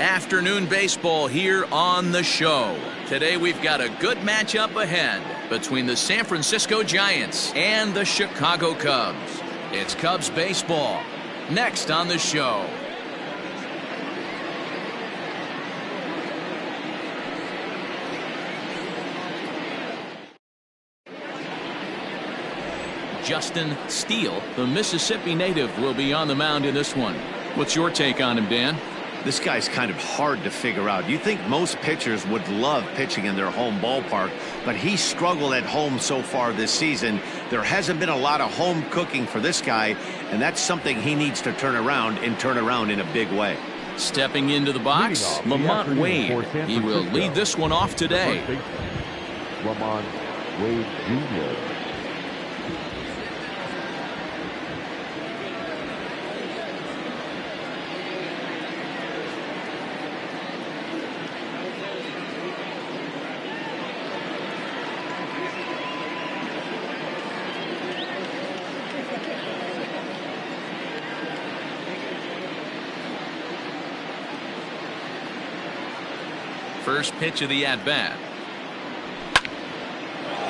Afternoon baseball here on the show. Today we've got a good matchup ahead between the San Francisco Giants and the Chicago Cubs. It's Cubs baseball next on the show. Justin Steele, the Mississippi native, will be on the mound in this one. What's your take on him, Dan? This guy's kind of hard to figure out. You think most pitchers would love pitching in their home ballpark, but he struggled at home so far this season. There hasn't been a lot of home cooking for this guy, and that's something he needs to turn around in a big way. Stepping into the box, Lamont Wade. He will lead this one off today. Lamont Wade Jr. First pitch of the at-bat.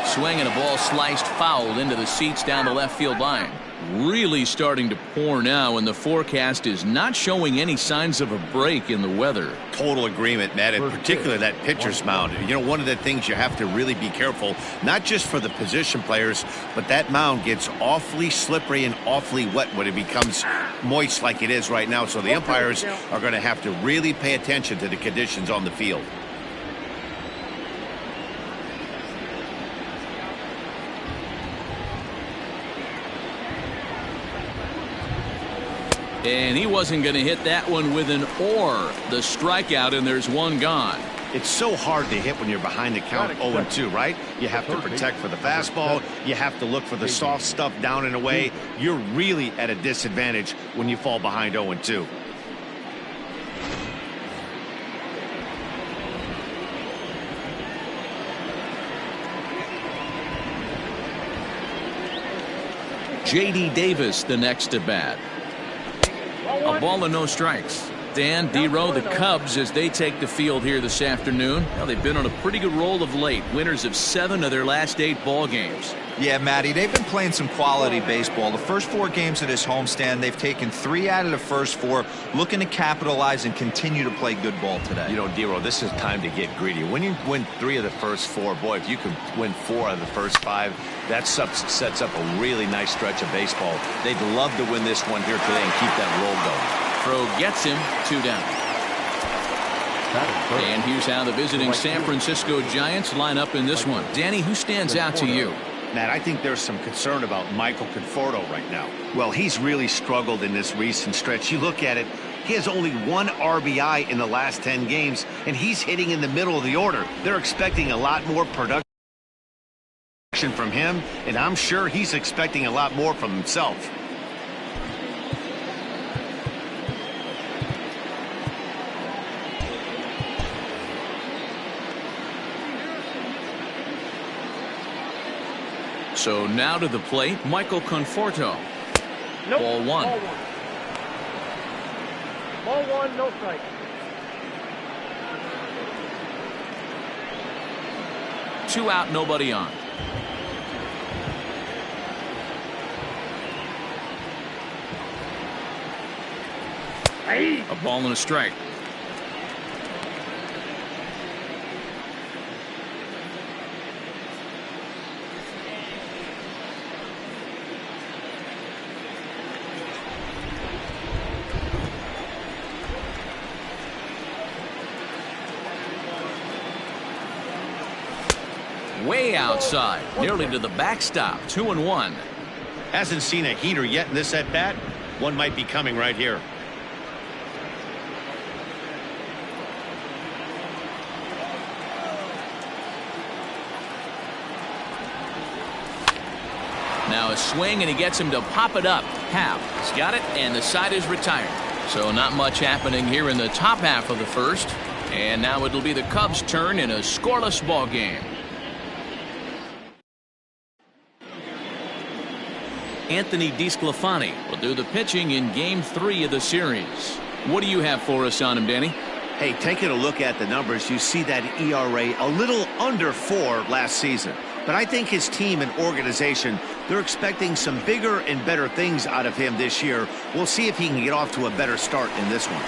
Swing and a ball sliced foul into the seats down the left field line. Really starting to pour now, and the forecast is not showing any signs of a break in the weather. Total agreement, Matt, in particular that pitcher's mound. You know, one of the things you have to really be careful, not just for the position players, but that mound gets awfully slippery and awfully wet when it becomes moist like it is right now. So the umpires are going to have to really pay attention to the conditions on the field. And he wasn't going to hit that one with an or. The strikeout, and there's one gone. It's so hard to hit when you're behind the count 0-2, right? You have to protect for the fastball. You have to look for the soft stuff down and away. You're really at a disadvantage when you fall behind 0-2. J.D. Davis, the next at bat. A ball and no strikes. Dan, D-Row, the Cubs, as they take the field here this afternoon. Well, they've been on a pretty good roll of late. Winners of 7 of their last 8 ball games. Yeah, Matty, they've been playing some quality baseball. The first 4 games of this homestand, they've taken 3 out of the first 4, looking to capitalize and continue to play good ball today. You know, D-Row, this is time to get greedy. When you win 3 of the first 4, boy, if you can win 4 out of the first 5, that sets up a really nice stretch of baseball. They'd love to win this one here today and keep that roll going. Throw gets him, 2 down. And here's how the visiting San Francisco Giants line up in this one. Danny, who stands out to you? Matt, I think there's some concern about Michael Conforto right now. Well, he's really struggled in this recent stretch. You look at it, he has only 1 RBI in the last 10 games, and he's hitting in the middle of the order. They're expecting a lot more production from him, and I'm sure he's expecting a lot more from himself. So now to the plate, Michael Conforto. Nope. Ball 1. Ball 1, no strike. Two out, nobody on. Hey. A ball and a strike. Way outside, nearly to the backstop. 2-1. Hasn't seen a heater yet in this at-bat. One might be coming right here. Now a swing, and he gets him to pop it up. Half. He's got it, and the side is retired. So not much happening here in the top half of the first. And now it'll be the Cubs' turn in a scoreless ball game. Anthony DeScalfani will do the pitching in Game 3 of the series. What do you have for us on him, Danny? Hey, taking a look at the numbers, you see that ERA a little under 4 last season. But I think his team and organization, they're expecting some bigger and better things out of him this year. We'll see if he can get off to a better start in this one.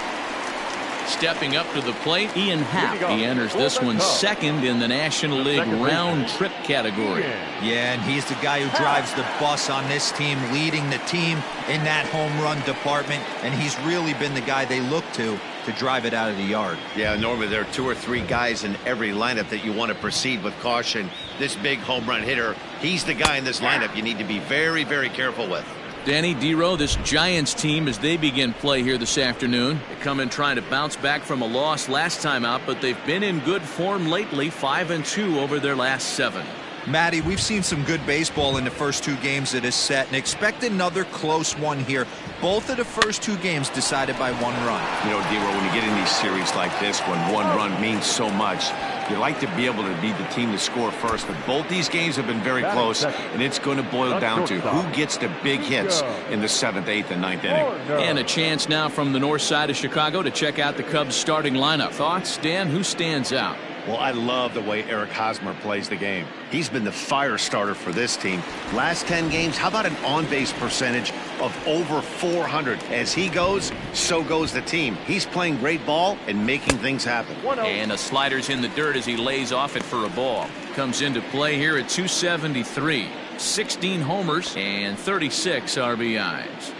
Stepping up to the plate, Ian Happ. He enters this one second in the National League round trip category. Yeah, and he's the guy who drives the bus on this team, leading the team in that home run department, and he's really been the guy they look to drive it out of the yard. Yeah, normally there are 2 or 3 guys in every lineup that you want to proceed with caution. This big home run hitter, he's the guy in this lineup you need to be very, very careful with. Danny Dero, this Giants team, as they begin play here this afternoon, they come in trying to bounce back from a loss last time out, but they've been in good form lately, 5-2 over their last 7. Matty, we've seen some good baseball in the first 2 games of this set, and expect another close one here. Both of the first 2 games decided by 1 run. You know, Dero, when you get in these series like this, when 1 run means so much, you like to be able to be the team to score first. But both these games have been very close, and it's going to boil down to who gets the big hits in the 7th, 8th, and 9th inning. And a chance now from the north side of Chicago to check out the Cubs starting lineup. Thoughts, Dan? Who stands out? Well, I love the way Eric Hosmer plays the game. He's been the fire starter for this team. Last 10 games, how about an on-base percentage of over 400? As he goes, so goes the team. He's playing great ball and making things happen. And a slider's in the dirt as he lays off it for a ball. Comes into play here at 273. 16 homers and 36 RBIs.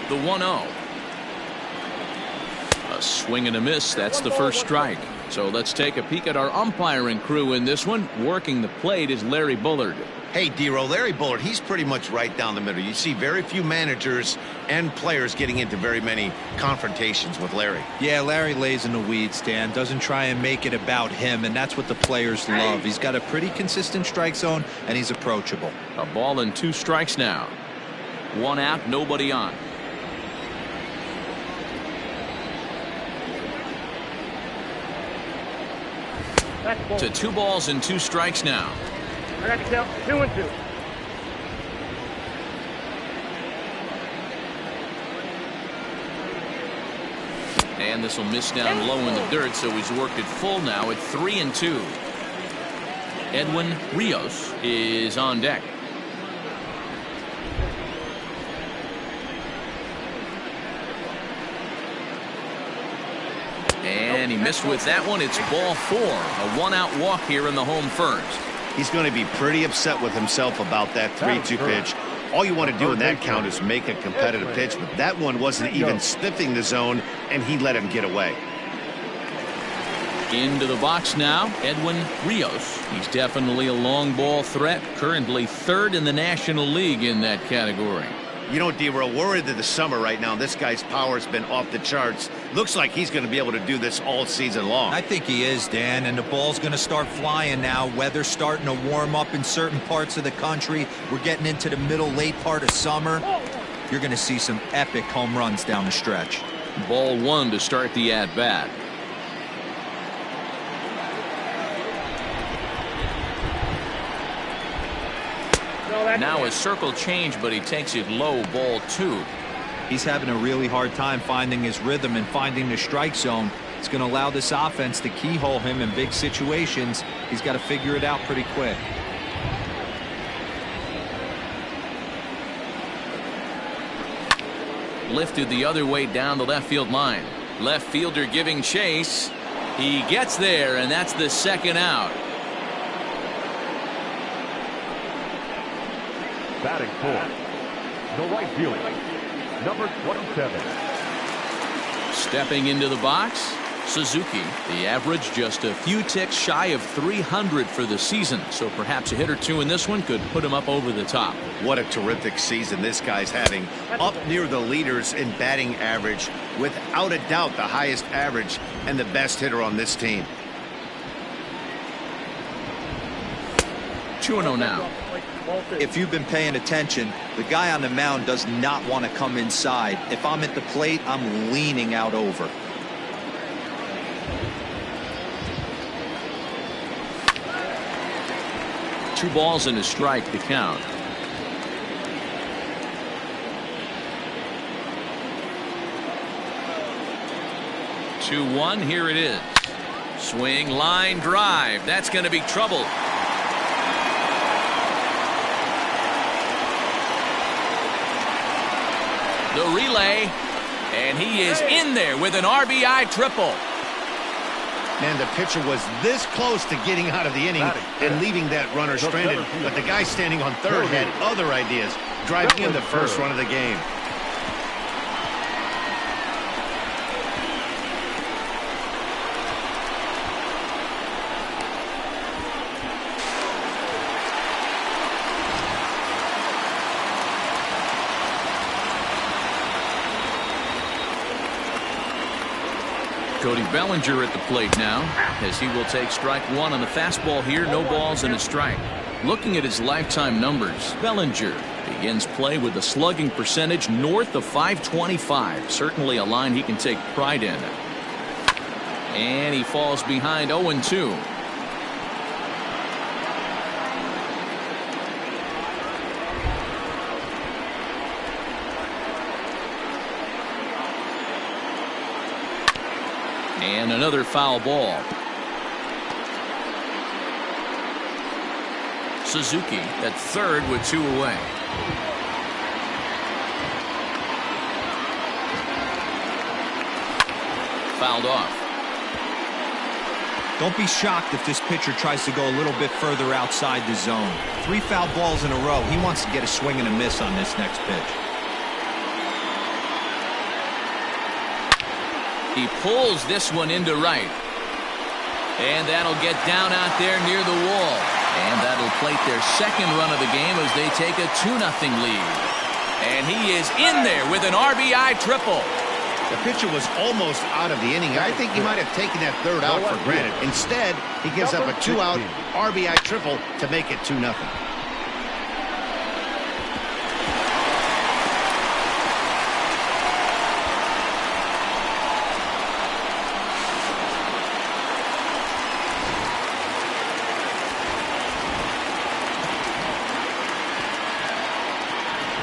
The 1-0. A swing and a miss. That's the first strike. So let's take a peek at our umpiring crew in this one. Working the plate is Larry Bullard. Hey, Dero, Larry Bullard, he's pretty much right down the middle. You see very few managers and players getting into very many confrontations with Larry. Yeah, Larry lays in the weeds, Dan. Doesn't try and make it about him, and that's what the players love. He's got a pretty consistent strike zone, and he's approachable. A ball and 2 strikes now. 1 out, nobody on. To 2 balls and 2 strikes now. I got to count 2-2. And this will miss down low in the dirt, so he's worked it full now at 3-2. Edwin Rios is on deck. And he missed with that one. It's ball 4. A 1-out walk here in the home first. He's going to be pretty upset with himself about that 3-2 pitch. All you want to do in that count is make a competitive pitch, but that one wasn't even sniffing the zone, and he let him get away. Into the box now, Edwin Rios. He's definitely a long ball threat. Currently 3rd in the National League in that category. You know, D. We're into the summer right now. This guy's power's been off the charts. Looks like he's going to be able to do this all season long. I think he is, Dan, and the ball's going to start flying now. Weather's starting to warm up in certain parts of the country. We're getting into the middle, late part of summer. You're going to see some epic home runs down the stretch. Ball 1 to start the at-bat. Now a circle change, but he takes it low. Ball 2. He's having a really hard time finding his rhythm and finding the strike zone. It's going to allow this offense to keyhole him in big situations. He's got to figure it out pretty quick. Lifted the other way down the left field line. Left fielder giving chase. He gets there, and that's the 2nd out. Batting fourth, the right fielder, number 27. Stepping into the box, Suzuki. The average just a few ticks shy of 300 for the season, so perhaps a hit or 2 in this one could put him up over the top. What a terrific season this guy's having. Up near the leaders in batting average, without a doubt the highest average and the best hitter on this team. 2-0 now. If you've been paying attention, the guy on the mound does not want to come inside. If I'm at the plate, I'm leaning out over. Two balls and a strike to count. 2-1, here it is. Swing, line, drive. That's going to be trouble. The relay, and he is in there with an RBI triple. Man, the pitcher was this close to getting out of the inning and leaving that runner stranded, but the guy standing on third had other ideas, driving in the first run of the game. Cody Bellinger at the plate now, as he will take strike one on the fastball here. No balls and a strike. Looking at his lifetime numbers, Bellinger begins play with a slugging percentage north of .525. Certainly a line he can take pride in. And he falls behind 0-2. And another foul ball. Suzuki at third with 2 away. Fouled off. Don't be shocked if this pitcher tries to go a little bit further outside the zone. 3 foul balls in a row. He wants to get a swing and a miss on this next pitch. He pulls this one into right. And that'll get down out there near the wall. And that'll plate their second run of the game as they take a 2-0 lead. And he is in there with an RBI triple. The pitcher was almost out of the inning. I think he might have taken that third out for granted. Instead, he gives up a 2-out RBI triple to make it 2-0.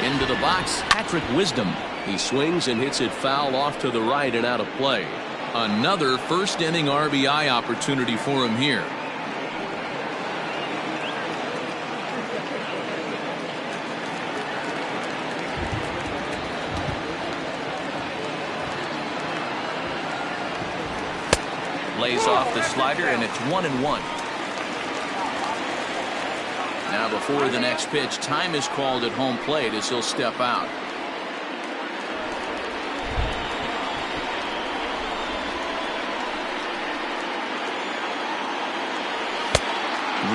Into the box, Patrick Wisdom. He swings and hits it foul off to the right and out of play. Another first inning RBI opportunity for him here. Lays off the slider, and it's 1-1. Now before the next pitch, time is called at home plate as he'll step out.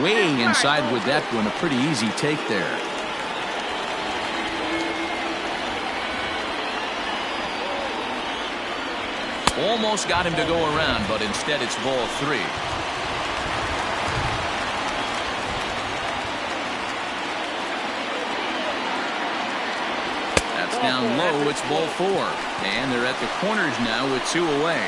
Weighing inside with that one, a pretty easy take there. Almost got him to go around, but instead it's ball 3. Down low, it's ball 4. And they're at the corners now with 2 away.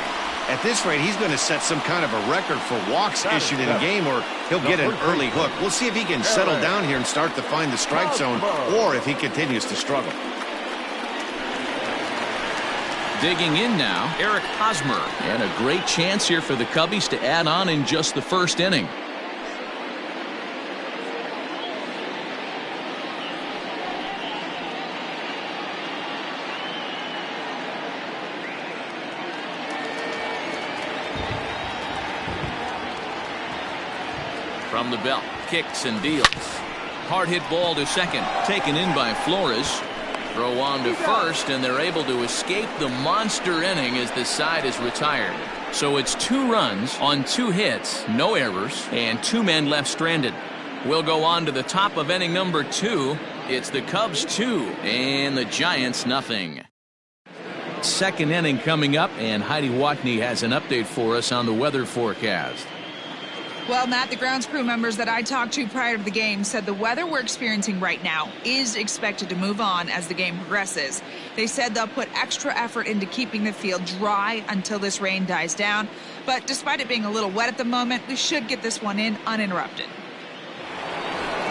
At this rate, he's going to set some kind of a record for walks issued in a game, or he'll get an early hook. We'll see if he can settle down here and start to find the strike zone, or if he continues to struggle. Digging in now, Eric Hosmer. And a great chance here for the Cubbies to add on in just the first inning. From the belt, kicks and deals. Hard hit ball to second, taken in by Flores. Throw on to first, and they're able to escape the monster inning as the side is retired. So it's 2 runs on 2 hits, no errors, and 2 men left stranded. We'll go on to the top of inning number 2. It's the Cubs 2 and the Giants nothing. Second inning coming up, and Heidi Watney has an update for us on the weather forecast. Well, Matt, the grounds crew members that I talked to prior to the game said the weather we're experiencing right now is expected to move on as the game progresses. They said they'll put extra effort into keeping the field dry until this rain dies down. But despite it being a little wet at the moment, we should get this one in uninterrupted.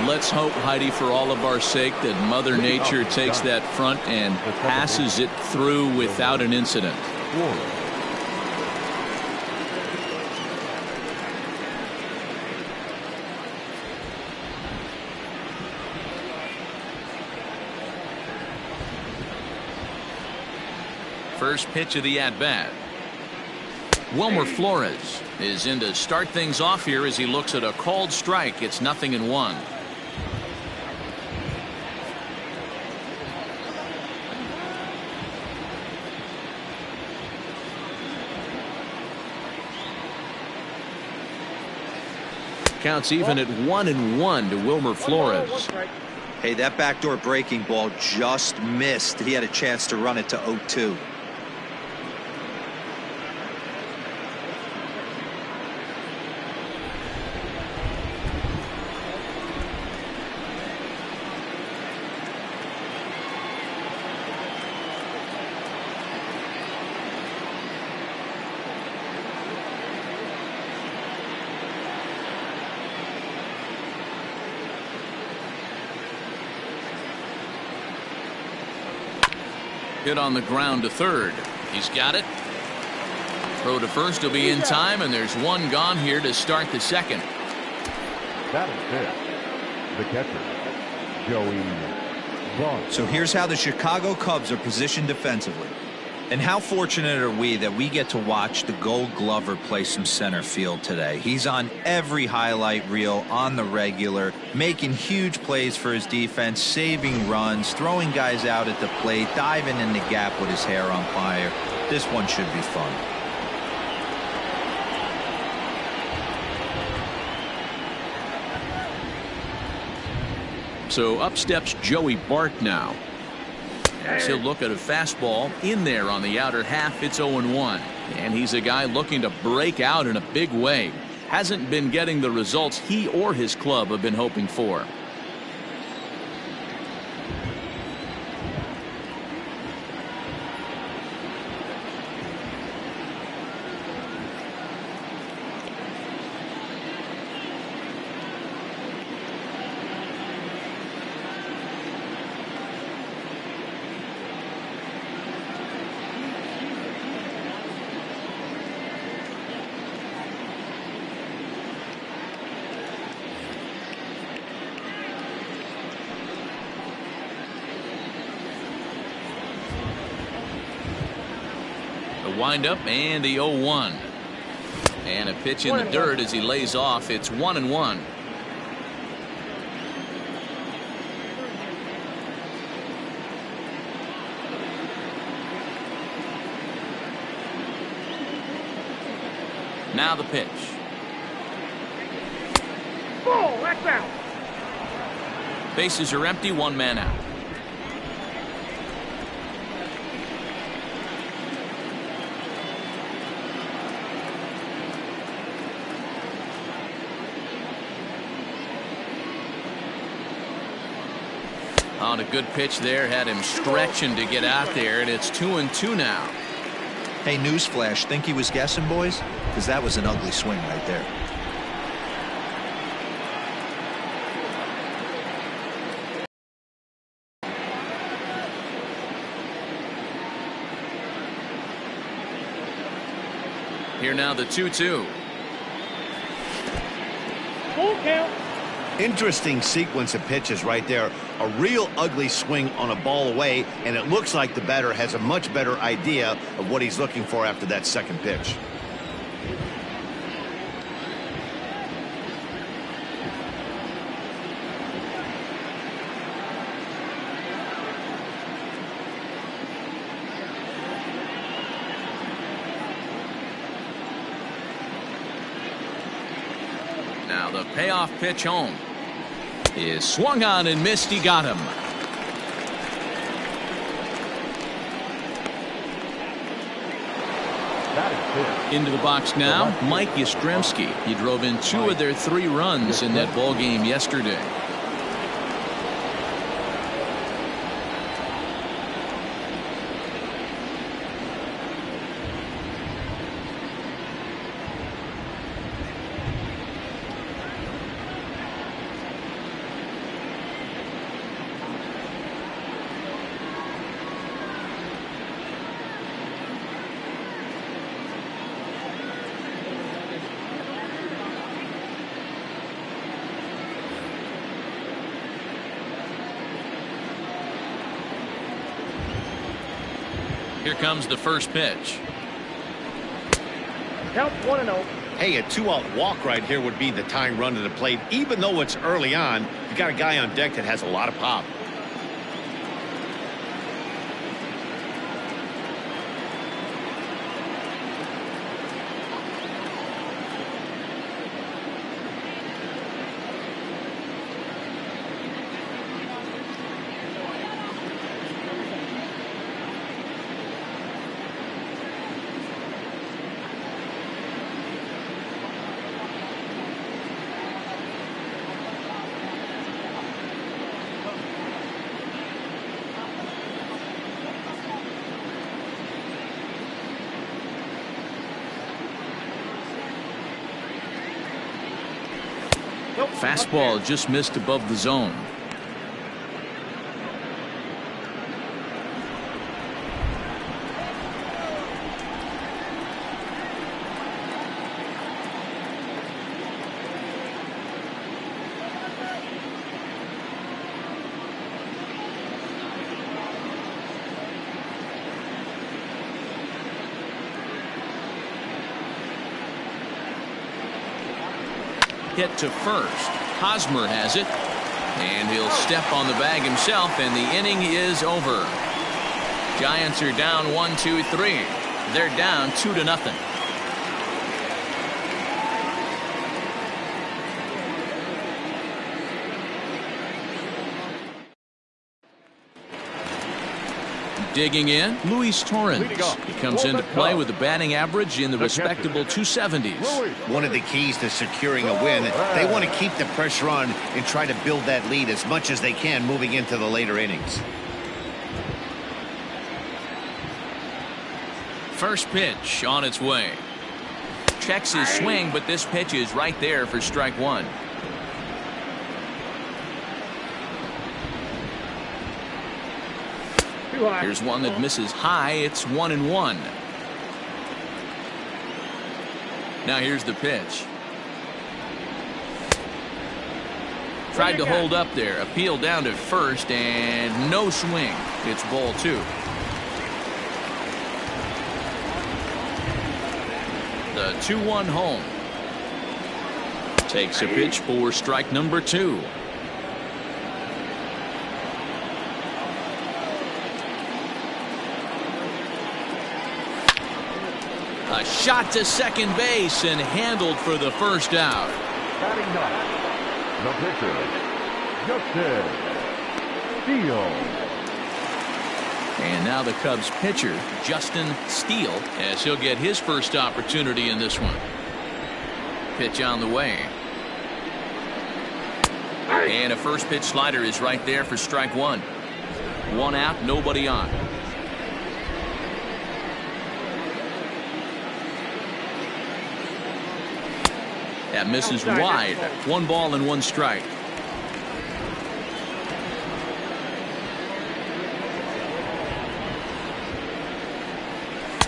Let's hope, Heidi, for all of our sake, that Mother Nature takes that front and passes it through without an incident. First pitch of the at-bat. Wilmer Flores is in to start things off here as he looks at a called strike. It's 0-1. Counts even at 1-1 to Wilmer Flores. Hey, that backdoor breaking ball just missed. He had a chance to run it to 0-2. Hit on the ground to third. He's got it. Throw to first will be in time, and there's one gone here to start the second. That is it. The catcher, Joey Vaughn. So here's how the Chicago Cubs are positioned defensively. And how fortunate are we that we get to watch the Gold Glover play some center field today. He's on every highlight reel on the regular, making huge plays for his defense, saving runs, throwing guys out at the plate, diving in the gap with his hair on fire. This one should be fun. So up steps Joey Bart now. As he'll look at a fastball in there on the outer half. It's 0-1. And he's a guy looking to break out in a big way. Hasn't been getting the results he or his club have been hoping for. Windup and the 0-1. And a pitch in the dirt as he lays off. It's 1-1. Now the pitch. Ball, that's out. Bases are empty, one man out. On a good pitch there, had him stretching to get out there, and it's 2-2 now. Hey, newsflash, think he was guessing, boys? Because that was an ugly swing right there. Here now the 2-2. Full count. Interesting sequence of pitches right there. A real ugly swing on a ball away, and it looks like the batter has a much better idea of what he's looking for after that second pitch. Now the payoff pitch home is swung on and missed. He got him. Into the box now, Mike Yastrzemski. He drove in 2 of their 3 runs in that ball game yesterday. Here comes the first pitch. Count 1-0. Hey, a 2-out walk right here would be the tying run to the plate. Even though it's early on, you got a guy on deck that has a lot of pop. Fastball just missed above the zone. Hit to first. Hosmer has it, and he'll step on the bag himself, and the inning is over. Giants are down 1-2-3. They're down 2-0. Digging in, Luis Torrens. He comes into play with a batting average in the respectable 270s. One of the keys to securing a win, they want to keep the pressure on and try to build that lead as much as they can moving into the later innings. First pitch on its way. Checks his swing, but this pitch is right there for strike one. Here's one that misses high. It's 1-1. Now here's the pitch. Tried to hold up there. Appeal down to first and no swing. It's ball two. The 2-1 home. Takes a pitch for strike number two. A shot to second base and handled for the first out. Batting ninth, the pitcher, Steele. And now the Cubs pitcher, Justin Steele, as he'll get his first opportunity in this one. Pitch on the way. And a first pitch slider is right there for strike one. One out, nobody on. That misses wide. 1 ball and 1 strike.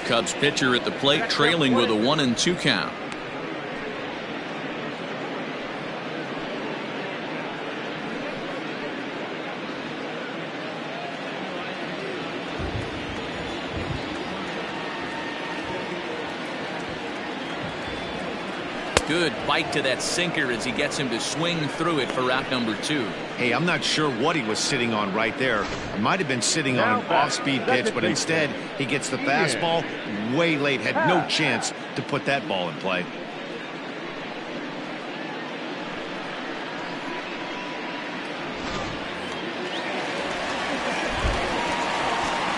Cubs pitcher at the plate, trailing with a 1-2 count. Good bite to that sinker as he gets him to swing through it for out number 2. Hey, I'm not sure what he was sitting on right there. He might have been sitting on an off-speed pitch, but instead he gets the fastball way late. Had no chance to put that ball in play.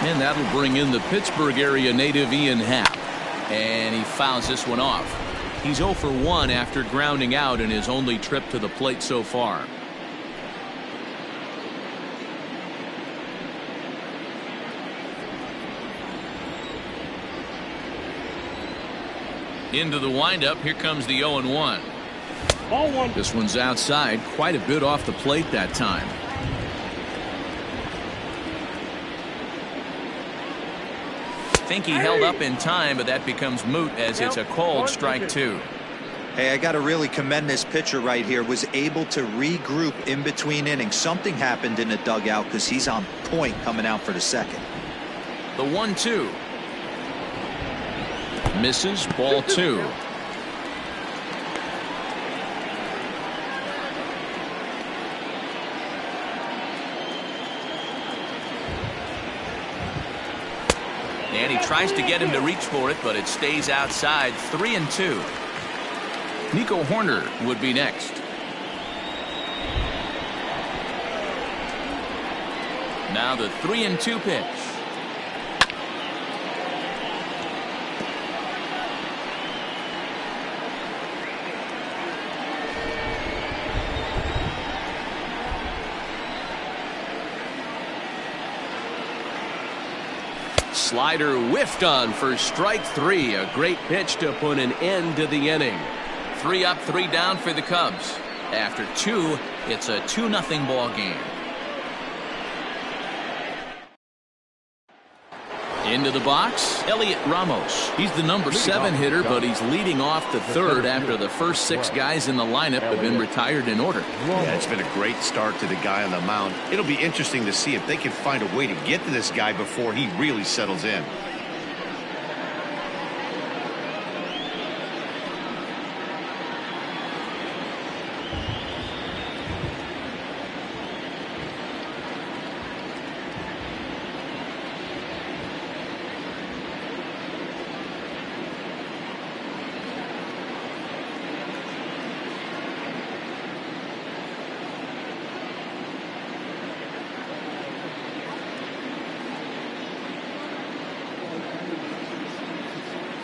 And that'll bring in the Pittsburgh area native Ian Happ. And he fouls this one off. He's 0 for 1 after grounding out in his only trip to the plate so far. Into the windup. Here comes the 0-1. Ball one. This one's outside, quite a bit off the plate that time. Think he held up in time, but that becomes moot as it's a called strike 2. Hey, I got to really commend this pitcher right here. Was able to regroup in between innings. Something happened in the dugout because he's on point coming out for the second. The 1-2. Misses, ball 2. And he tries to get him to reach for it, but it stays outside. 3-2. Nico Horner would be next. Now the 3-2 pitch. Slider whiffed on for strike 3. A great pitch to put an end to the inning. 3 up, 3 down for the Cubs. After 2, it's a 2-0 ball game. Into the box, Elliot Ramos. He's the number 7 hitter, but he's leading off the 3rd after the first 6 guys in the lineup have been retired in order. Yeah, it's been a great start to the guy on the mound. It'll be interesting to see if they can find a way to get to this guy before he really settles in.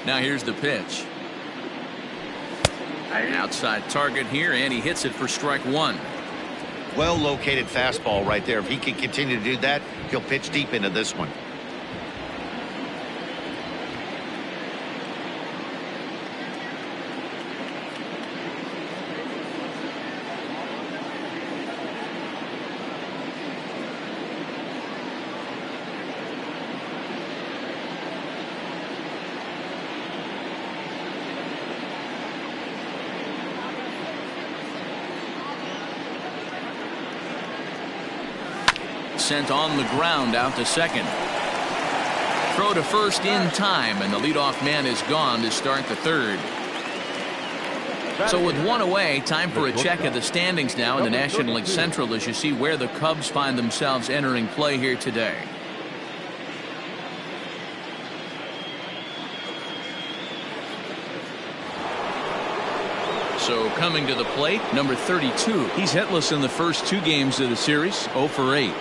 Now here's the pitch. Outside target here, and he hits it for strike 1. Well located fastball right there. If he can continue to do that, he'll pitch deep into this one. Sent on the ground out to second. Throw to first in time, and the leadoff man is gone to start the 3rd. So with 1 away, time for a check of the standings now in the National League Central as you see where the Cubs find themselves entering play here today. So coming to the plate, number 32. He's hitless in the first 2 games of the series, 0 for 8.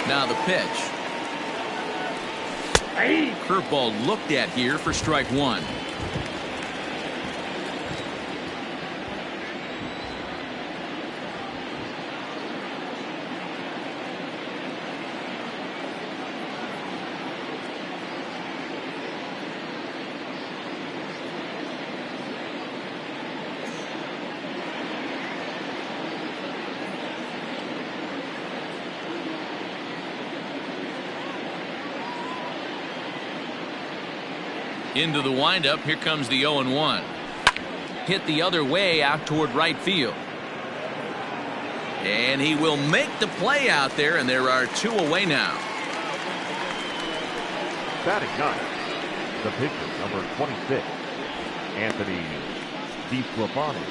Now the pitch. Curveball looked at here for strike 1. Into the windup. Here comes the 0-1. Hit the other way out toward right field. And he will make the play out there, and there are 2 away now. Batting ninth, the pitcher, number 26, Anthony DeScalfani.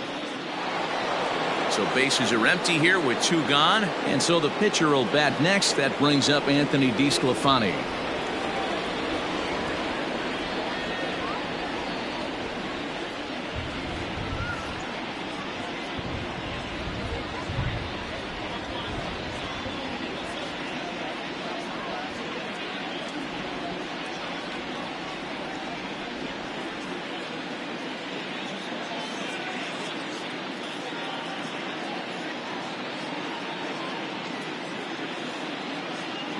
So bases are empty here with 2 gone, and so the pitcher will bat next. That brings up Anthony DeScalfani.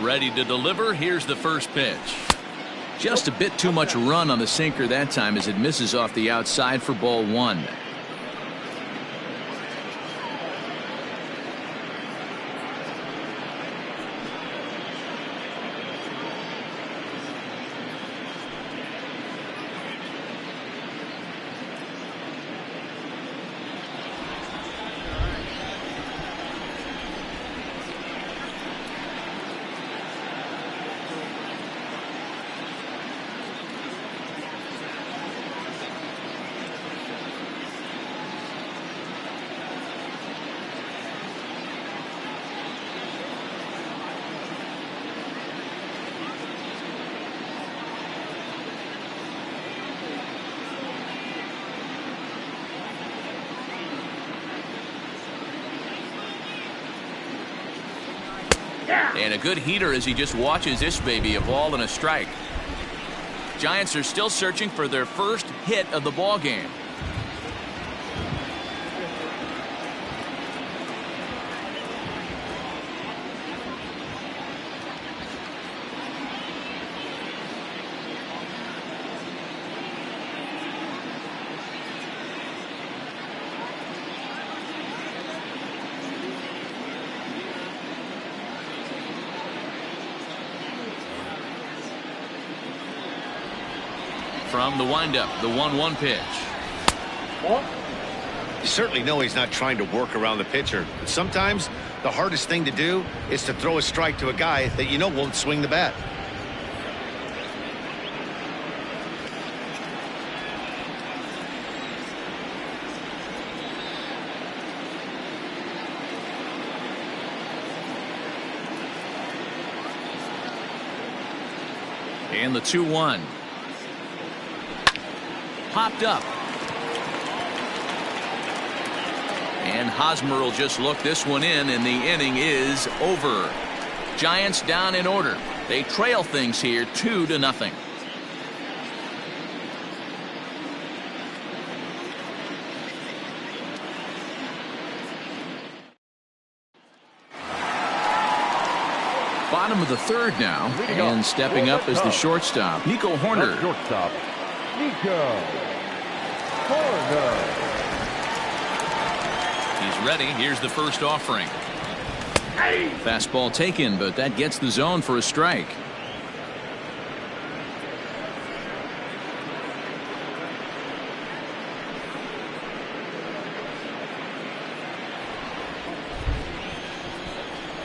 Ready to deliver. Here's the first pitch. Just a bit too much run on the sinker that time as it misses off the outside for ball 1. And a good heater as he just watches this baby, a ball and a strike. Giants are still searching for their first hit of the ball game. From the windup, the 1-1 pitch. You certainly know he's not trying to work around the pitcher. But sometimes the hardest thing to do is to throw a strike to a guy that you know won't swing the bat. And the 2-1. Popped up. And Hosmer will just look this one in, and the inning is over. Giants down in order. They trail things here 2-0. Bottom of the third now, and stepping up as the shortstop, Nico Horner. Shortstop, Nico Horner. He's ready. Here's the first offering. Fastball taken, but that gets the zone for a strike.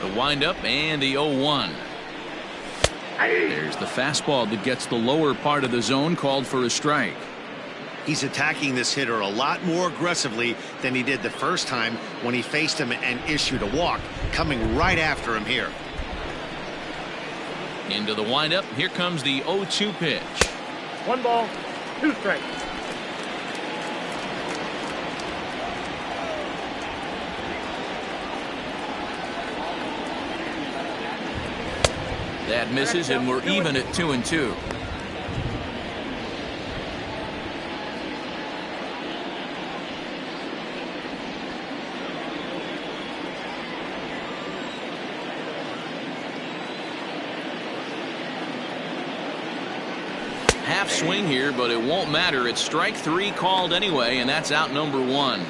The windup and the 0-1. There's the fastball that gets the lower part of the zone, called for a strike. He's attacking this hitter a lot more aggressively than he did the first time when he faced him and issued a walk, coming right after him here. Into the windup. Here comes the 0-2 pitch. 1 ball, 2 strikes. That misses, and we're even at 2-2. Half swing here, but it won't matter. It's strike 3 called anyway, and that's out number 1.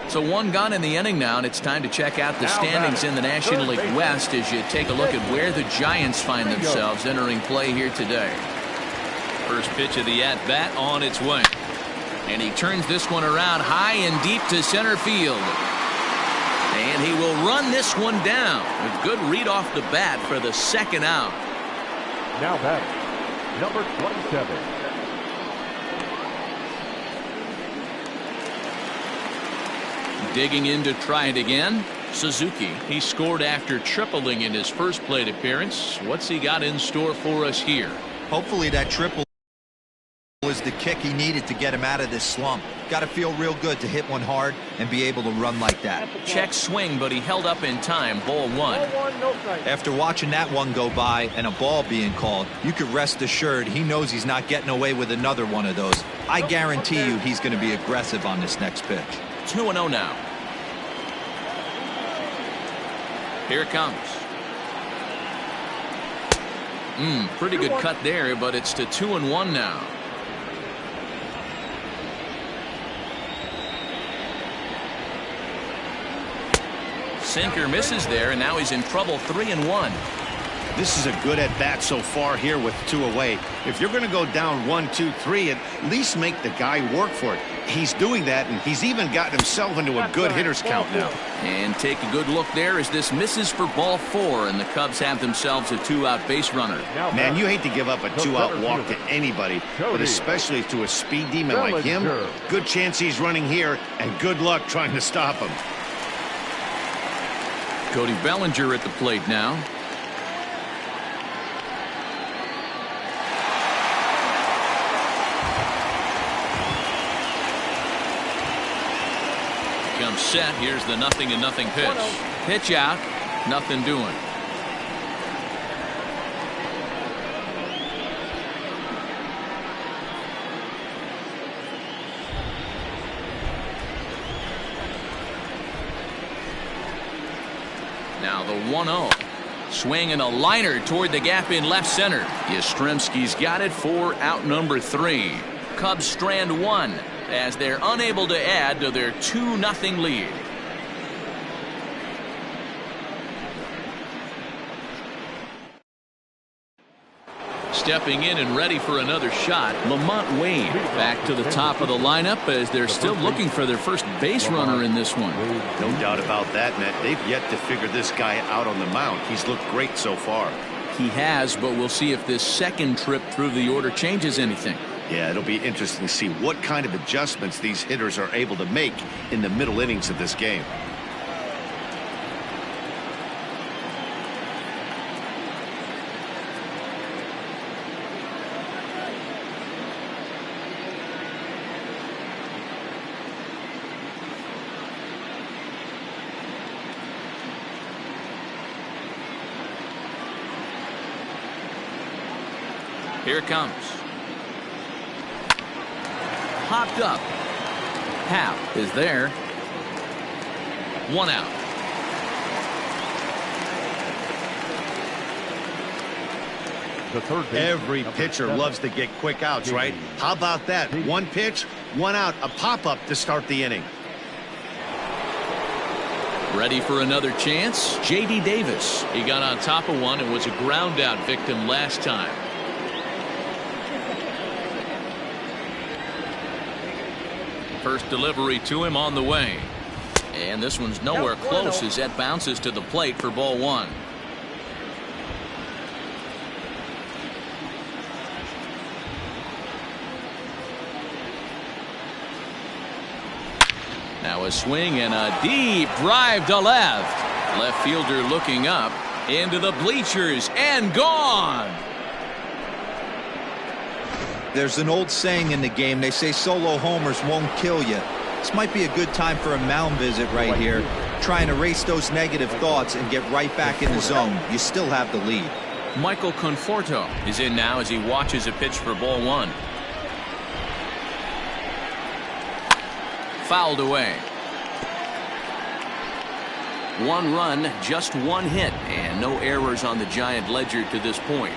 So 1 gone in the inning now, and it's time to check out the standings in the National League West as you take a look at where the Giants find themselves entering play here today. First pitch of the at-bat on its way. And he turns this one around high and deep to center field. And he will run this one down with good read off the bat for the second out. Now batting, number 27. Digging in to try it again. Suzuki. He scored after tripling in his first plate appearance. What's he got in store for us here? Hopefully that triple was the kick he needed to get him out of this slump. Got to feel real good to hit one hard and be able to run like that. Check swing, but he held up in time. Ball one. Ball one, no strike. After watching that one go by and a ball being called, you could rest assured he knows he's not getting away with another one of those. I guarantee you he's going to be aggressive on this next pitch. 2-0 now. Here it comes. Pretty good cut there, but it's to 2-1 now. Sinker misses there, and now he's in trouble. 3-1. This is a good at bat so far here with 2 away. If you're going to go down 1, 2, 3, at least make the guy work for it. He's doing that, and he's even gotten himself into a good hitter's count now. And take a good look there as this misses for ball 4, and the Cubs have themselves a 2-out base runner. Man, you hate to give up a 2-out walk to anybody, but especially to a speed demon like him. Good chance he's running here, and good luck trying to stop him. Cody Bellinger at the plate now. Comes set. Here's the 0-0 pitch. Pitch out. Nothing doing. Now the 1-0. Swing and a liner toward the gap in left center. Yastrzemski's got it for out number 3. Cubs strand 1 as they're unable to add to their 2-0 lead. Stepping in and ready for another shot, Lamont Wayne back to the top of the lineup as they're still looking for their first base runner in this one. No doubt about that, Matt. They've yet to figure this guy out on the mound. He's looked great so far. He has, but we'll see if this second trip through the order changes anything. Yeah, it'll be interesting to see what kind of adjustments these hitters are able to make in the middle innings of this game. Here it comes. Popped up. Half is there. 1 out. The third base, Every pitcher loves to get quick outs, right? How about that? 1 pitch, 1 out, a pop-up to start the inning. Ready for another chance? J.D. Davis. He got on top of one and was a ground out victim last time. First delivery to him on the way. And this one's nowhere close as that bounces to the plate for ball 1. Now a swing and a deep drive to left. Left fielder looking up into the bleachers and gone. There's an old saying in the game. They say solo homers won't kill you. This might be a good time for a mound visit right here. Try and erase those negative thoughts and get right back in the zone. You still have the lead. Michael Conforto is in now as he watches a pitch for ball 1. Fouled away. 1 run, just 1 hit, and no errors on the Giant ledger to this point.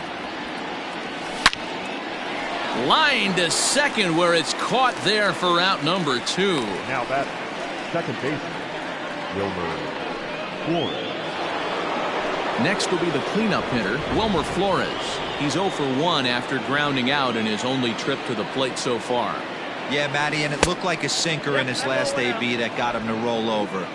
Line to second where it's caught there for out number 2. Now that second baseman, Wilmer Flores. Next will be the cleanup hitter, Wilmer Flores. He's 0 for 1 after grounding out in his only trip to the plate so far. Yeah, Matty, and it looked like a sinker in his last AB that got him to roll over.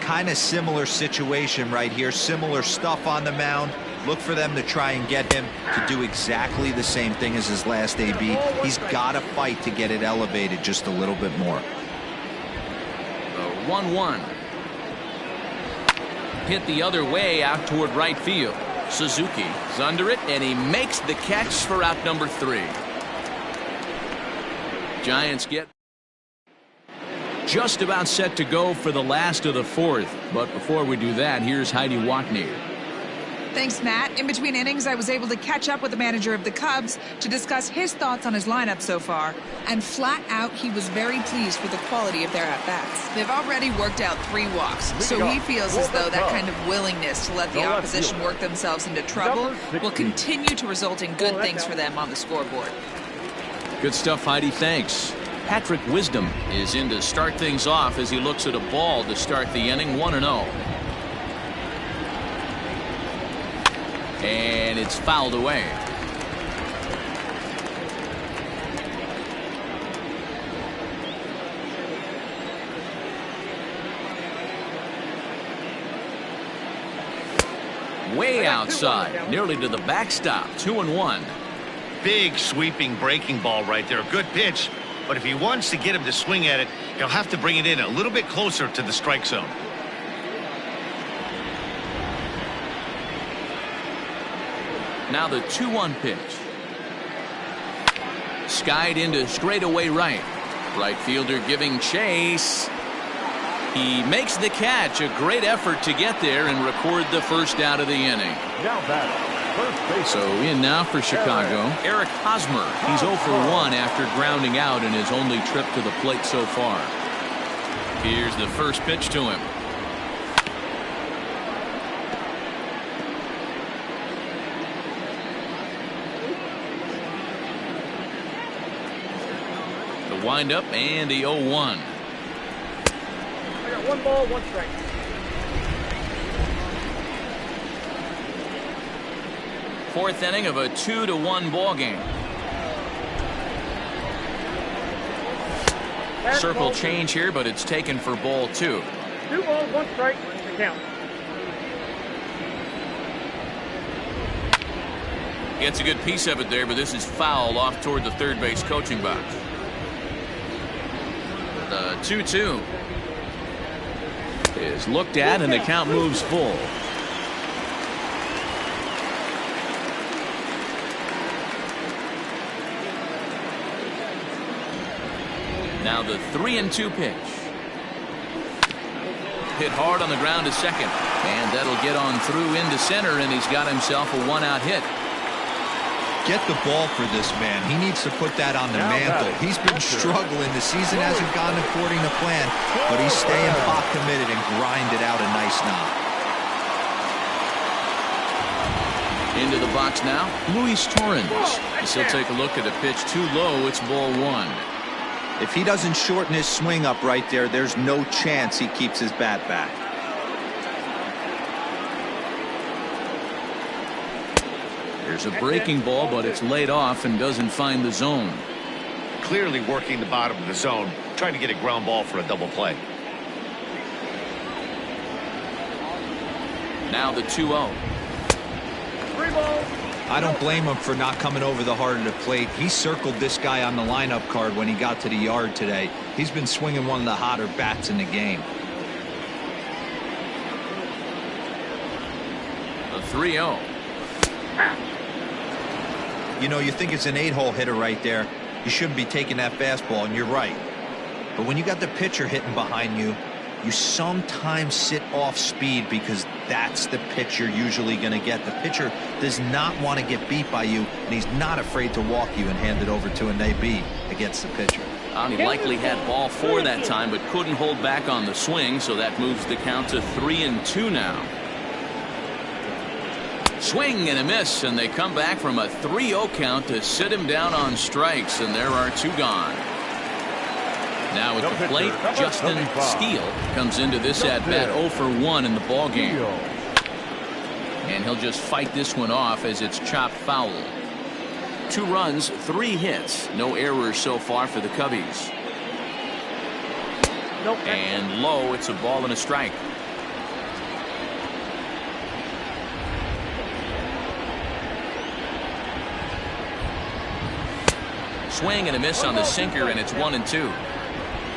kind of similar situation right here. Similar stuff on the mound. Look for them to try and get him to do exactly the same thing as his last AB. He's got to fight to get it elevated just a little bit more. The 1-1. Hit the other way out toward right field. Suzuki is under it, and he makes the catch for out number 3. Giants get just about set to go for the last of the 4th. But before we do that, here's Heidi Watney. Thanks, Matt. In between innings, I was able to catch up with the manager of the Cubs to discuss his thoughts on his lineup so far. And flat out, he was very pleased with the quality of their at-bats. They've already worked out 3 walks, so he feels as though that kind of willingness to let the opposition work themselves into trouble will continue to result in good things for them on the scoreboard. Good stuff, Heidi. Thanks. Patrick Wisdom is in to start things off as he looks at a ball to start the inning. 1-0. And it's fouled away. Way outside, nearly to the backstop. 2-1. Big sweeping breaking ball right there. A good pitch. But if he wants to get him to swing at it, he'll have to bring it in a little bit closer to the strike zone. Now the 2-1 pitch. Skied into straightaway right. Right fielder giving chase. He makes the catch. A great effort to get there and record the first out of the inning. Now batting, first base. So in now for Chicago, Eric Hosmer. He's 0 for 1 after grounding out in his only trip to the plate so far. Here's the first pitch to him. The windup and the 0-1. I got 1 ball, 1 strike. Fourth inning of a 2-1 ball game. Circle change here, but it's taken for ball 2. 2 balls, 1 strike to count. Gets a good piece of it there, but this is foul off toward the third base coaching box. The 2-2 is looked at, and the count moves full. Now the 3-2 pitch. Hit hard on the ground to second, and that'll get on through into center, and he's got himself a 1-out hit. Get the ball for this man. He needs to put that on the mantle. He's been struggling. The season hasn't gone according to plan, but he's staying pot committed and grinded out a nice knock. Into the box now, Luis Torrens. He'll take a look at a pitch too low. It's ball 1. If he doesn't shorten his swing up right there, there's no chance he keeps his bat back. There's a breaking ball, but it's laid off and doesn't find the zone. Clearly working the bottom of the zone, trying to get a ground ball for a double play. Now the 2-0. 3 balls. I don't blame him for not coming over the heart of the plate. He circled this guy on the lineup card when he got to the yard today. He's been swinging one of the hotter bats in the game. The 3-0. You know, you think it's an 8-hole hitter right there. You shouldn't be taking that fastball, and you're right. But when you got the pitcher hitting behind you, you sometimes sit off speed because that's the pitch you're usually going to get. The pitcher does not want to get beat by you, and he's not afraid to walk you and hand it over to an AB against the pitcher. He likely had ball 4 that time, but couldn't hold back on the swing, so that moves the count to 3-2 now. Swing and a miss, and they come back from a 3-0 count to sit him down on strikes, and there are 2 gone. Now at the plate, Justin Steele comes into this at-bat 0 for 1 in the ballgame. And he'll just fight this one off as it's chopped foul. 2 runs, 3 hits. No errors so far for the Cubbies. And low, it's a ball and a strike. Swing and a miss on the sinker, and it's 1-2.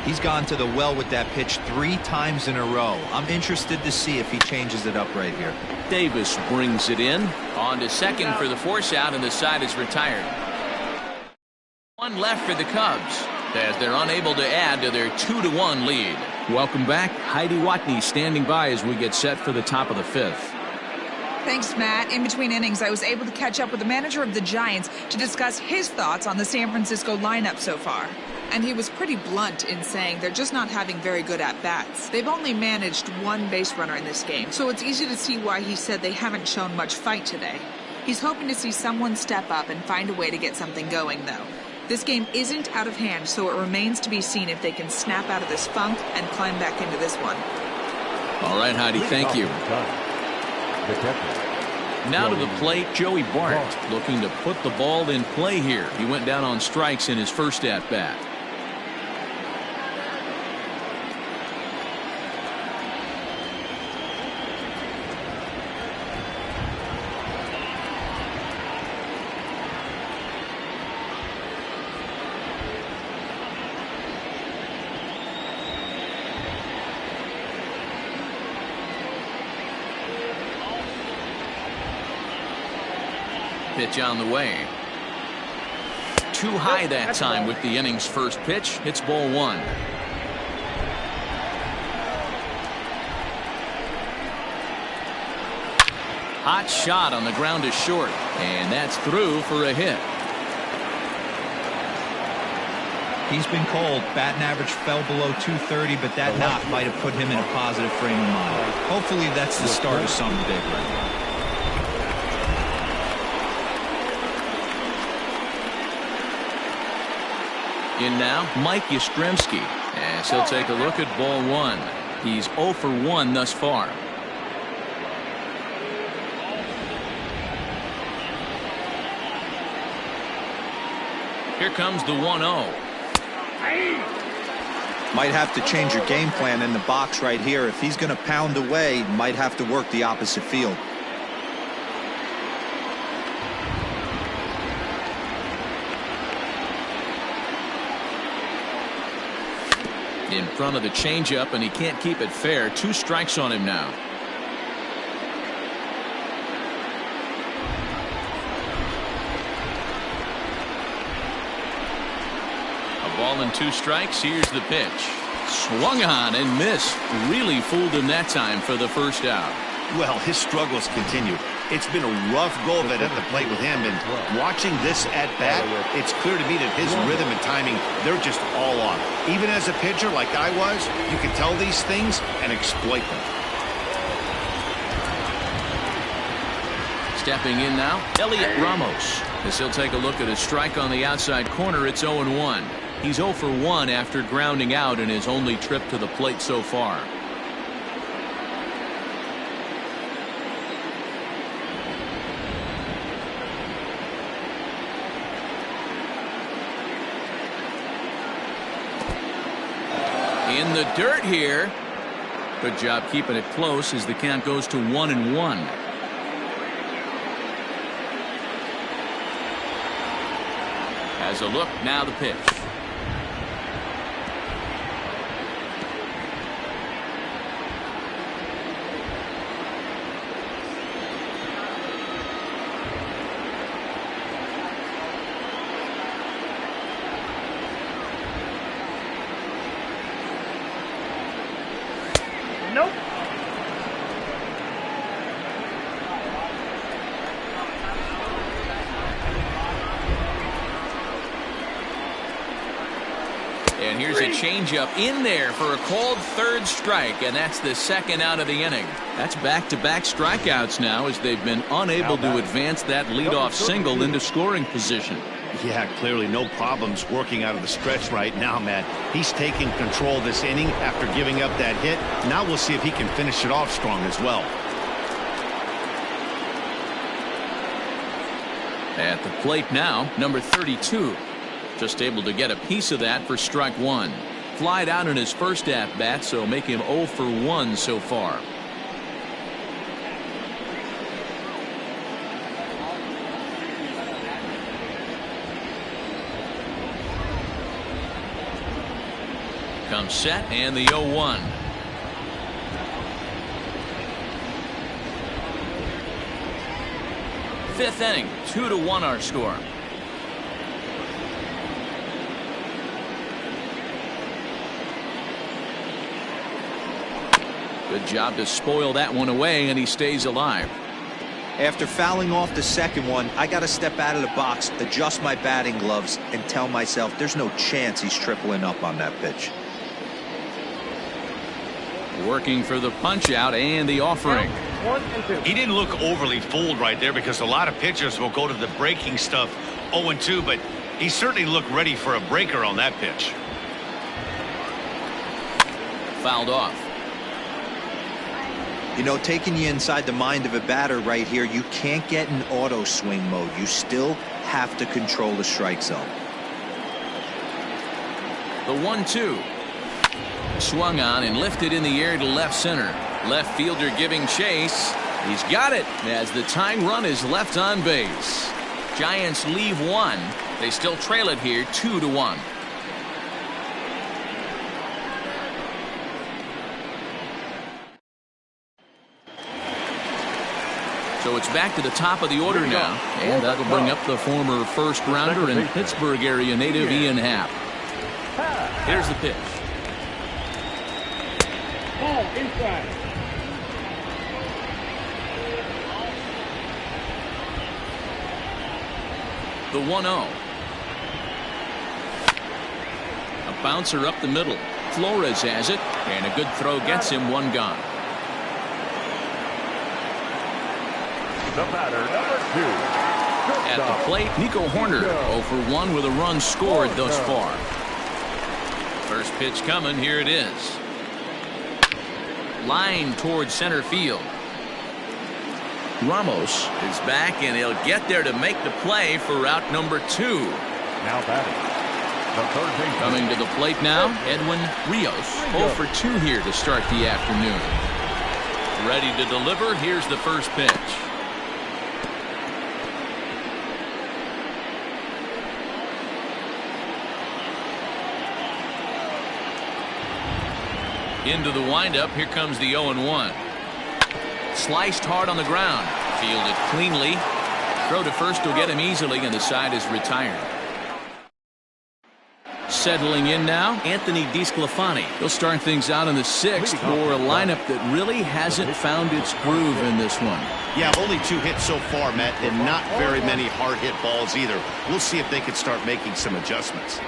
He's gone to the well with that pitch 3 times in a row. I'm interested to see if he changes it up right here. Davis brings it in. On to second for the force out, and the side is retired. One left for the Cubs as they're unable to add to their 2-1 lead. Welcome back. Heidi Watney standing by as we get set for the top of the 5th. Thanks, Matt. In between innings, I was able to catch up with the manager of the Giants to discuss his thoughts on the San Francisco lineup so far. And he was pretty blunt in saying they're just not having very good at-bats. They've only managed 1 base runner in this game, so it's easy to see why he said they haven't shown much fight today. He's hoping to see someone step up and find a way to get something going, though. This game isn't out of hand, so it remains to be seen if they can snap out of this funk and climb back into this one. All right, Heidi, thank you. Now to the plate, Joey Bart looking to put the ball in play here. He went down on strikes in his first at-bat. Pitch on the way. Too high that time with the inning's first pitch. It's ball 1. Hot shot on the ground is short, and that's through for a hit. He's been cold. Batting average fell below 230, but that knock might have put him in a positive frame of mind. Hopefully that's the start of something big right now. In now, Mike Yastrzemski, as he'll take a look at ball 1. He's 0 for 1 thus far. Here comes the 1-0. Might have to change your game plan in the box right here. If he's going to pound away, might have to work the opposite field. In front of the changeup, and he can't keep it fair. 2 strikes on him now. A ball and 2 strikes. Here's the pitch. Swung on and missed. Really fooled him that time for the first out. Well, his struggles continue. It's been a rough go of it at the plate with him, and watching this at-bat, it's clear to me that his rhythm and timing, they're just all off. Even as a pitcher like I was, you can tell these things and exploit them. Stepping in now, Elliot Ramos. As he'll take a look at a strike on the outside corner, it's 0-1. He's 0 for 1 after grounding out in his only trip to the plate so far. In the dirt here. Good job keeping it close as the count goes to 1-1. As a look, now the pitch. Nope. And here's a changeup in there for a called 3rd strike, and that's the 2nd out of the inning. That's back-to-back strikeouts now as they've been unable to advance that leadoff single into scoring position. Yeah, clearly no problems working out of the stretch right now, Matt. He's taking control this inning after giving up that hit. Now we'll see if he can finish it off strong as well. At the plate now, number 32. Just able to get a piece of that for strike 1. Flied out in his first at-bat, so make him 0 for 1 so far. comes set and the 0-1. Fifth inning, 2-1 our score. Good job to spoil that one away, and he stays alive. After fouling off the second one, I got to step out of the box, adjust my batting gloves, and tell myself there's no chance he's tripling up on that pitch. Working for the punch out and the offering. 1 and 2. He didn't look overly fooled right there because a lot of pitchers will go to the breaking stuff 0-2, but he certainly looked ready for a breaker on that pitch. Fouled off. You know, taking you inside the mind of a batter right here, you can't get in auto swing mode. You still have to control the strike zone. The 1-2. Swung on and lifted in the air to left center. Left fielder giving chase. He's got it as the tying run is left on base. Giants leave one. They still trail it here 2-1. So it's back to the top of the order now, and that'll bring up the former first rounder and Pittsburgh area native Ian Happ. Here's the pitch. Ball inside. The 1-0. A bouncer up the middle. Flores has it, and a good throw gets him one gone. The batter, number 2. At the plate, Nico Horner 0 for 1 with a run scored thus far. First pitch coming, here it is. Line towards center field. Ramos is back, and he'll get there to make the play for route number 2. Now batting, the third baseman. Coming to the plate now, Edwin Rios 0 for 2 here to start the afternoon. Ready to deliver, here's the first pitch. Into the windup, here comes the 0-1. Sliced hard on the ground. Fielded cleanly. Throw to first will get him easily, and the side is retired. Settling in now, Anthony DeScalfani. He'll start things out in the 6th for a lineup that really hasn't found its groove in this one. Yeah, only 2 hits so far, Matt, and not very many hard hit balls either. We'll see if they can start making some adjustments.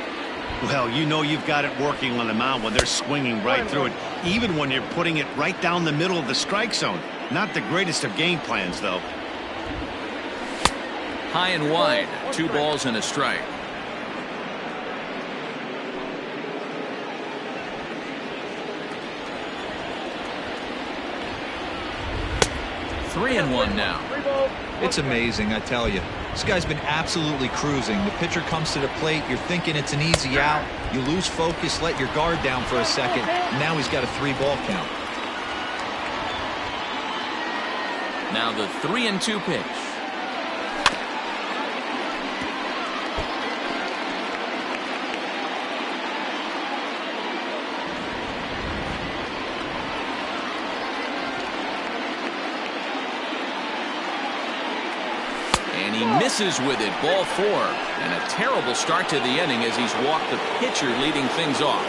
Well, you know you've got it working on the mound when they're swinging right through it, even when you're putting it right down the middle of the strike zone. Not the greatest of game plans, though. High and wide, 2 balls and a strike. Three and 1 now. It's amazing, I tell you. This guy's been absolutely cruising. The pitcher comes to the plate. You're thinking it's an easy out. You lose focus, let your guard down for a second. And now he's got a 3-ball count. Now the 3-2 pitch. And he misses with it, ball 4. And a terrible start to the inning as he's walked the pitcher leading things off.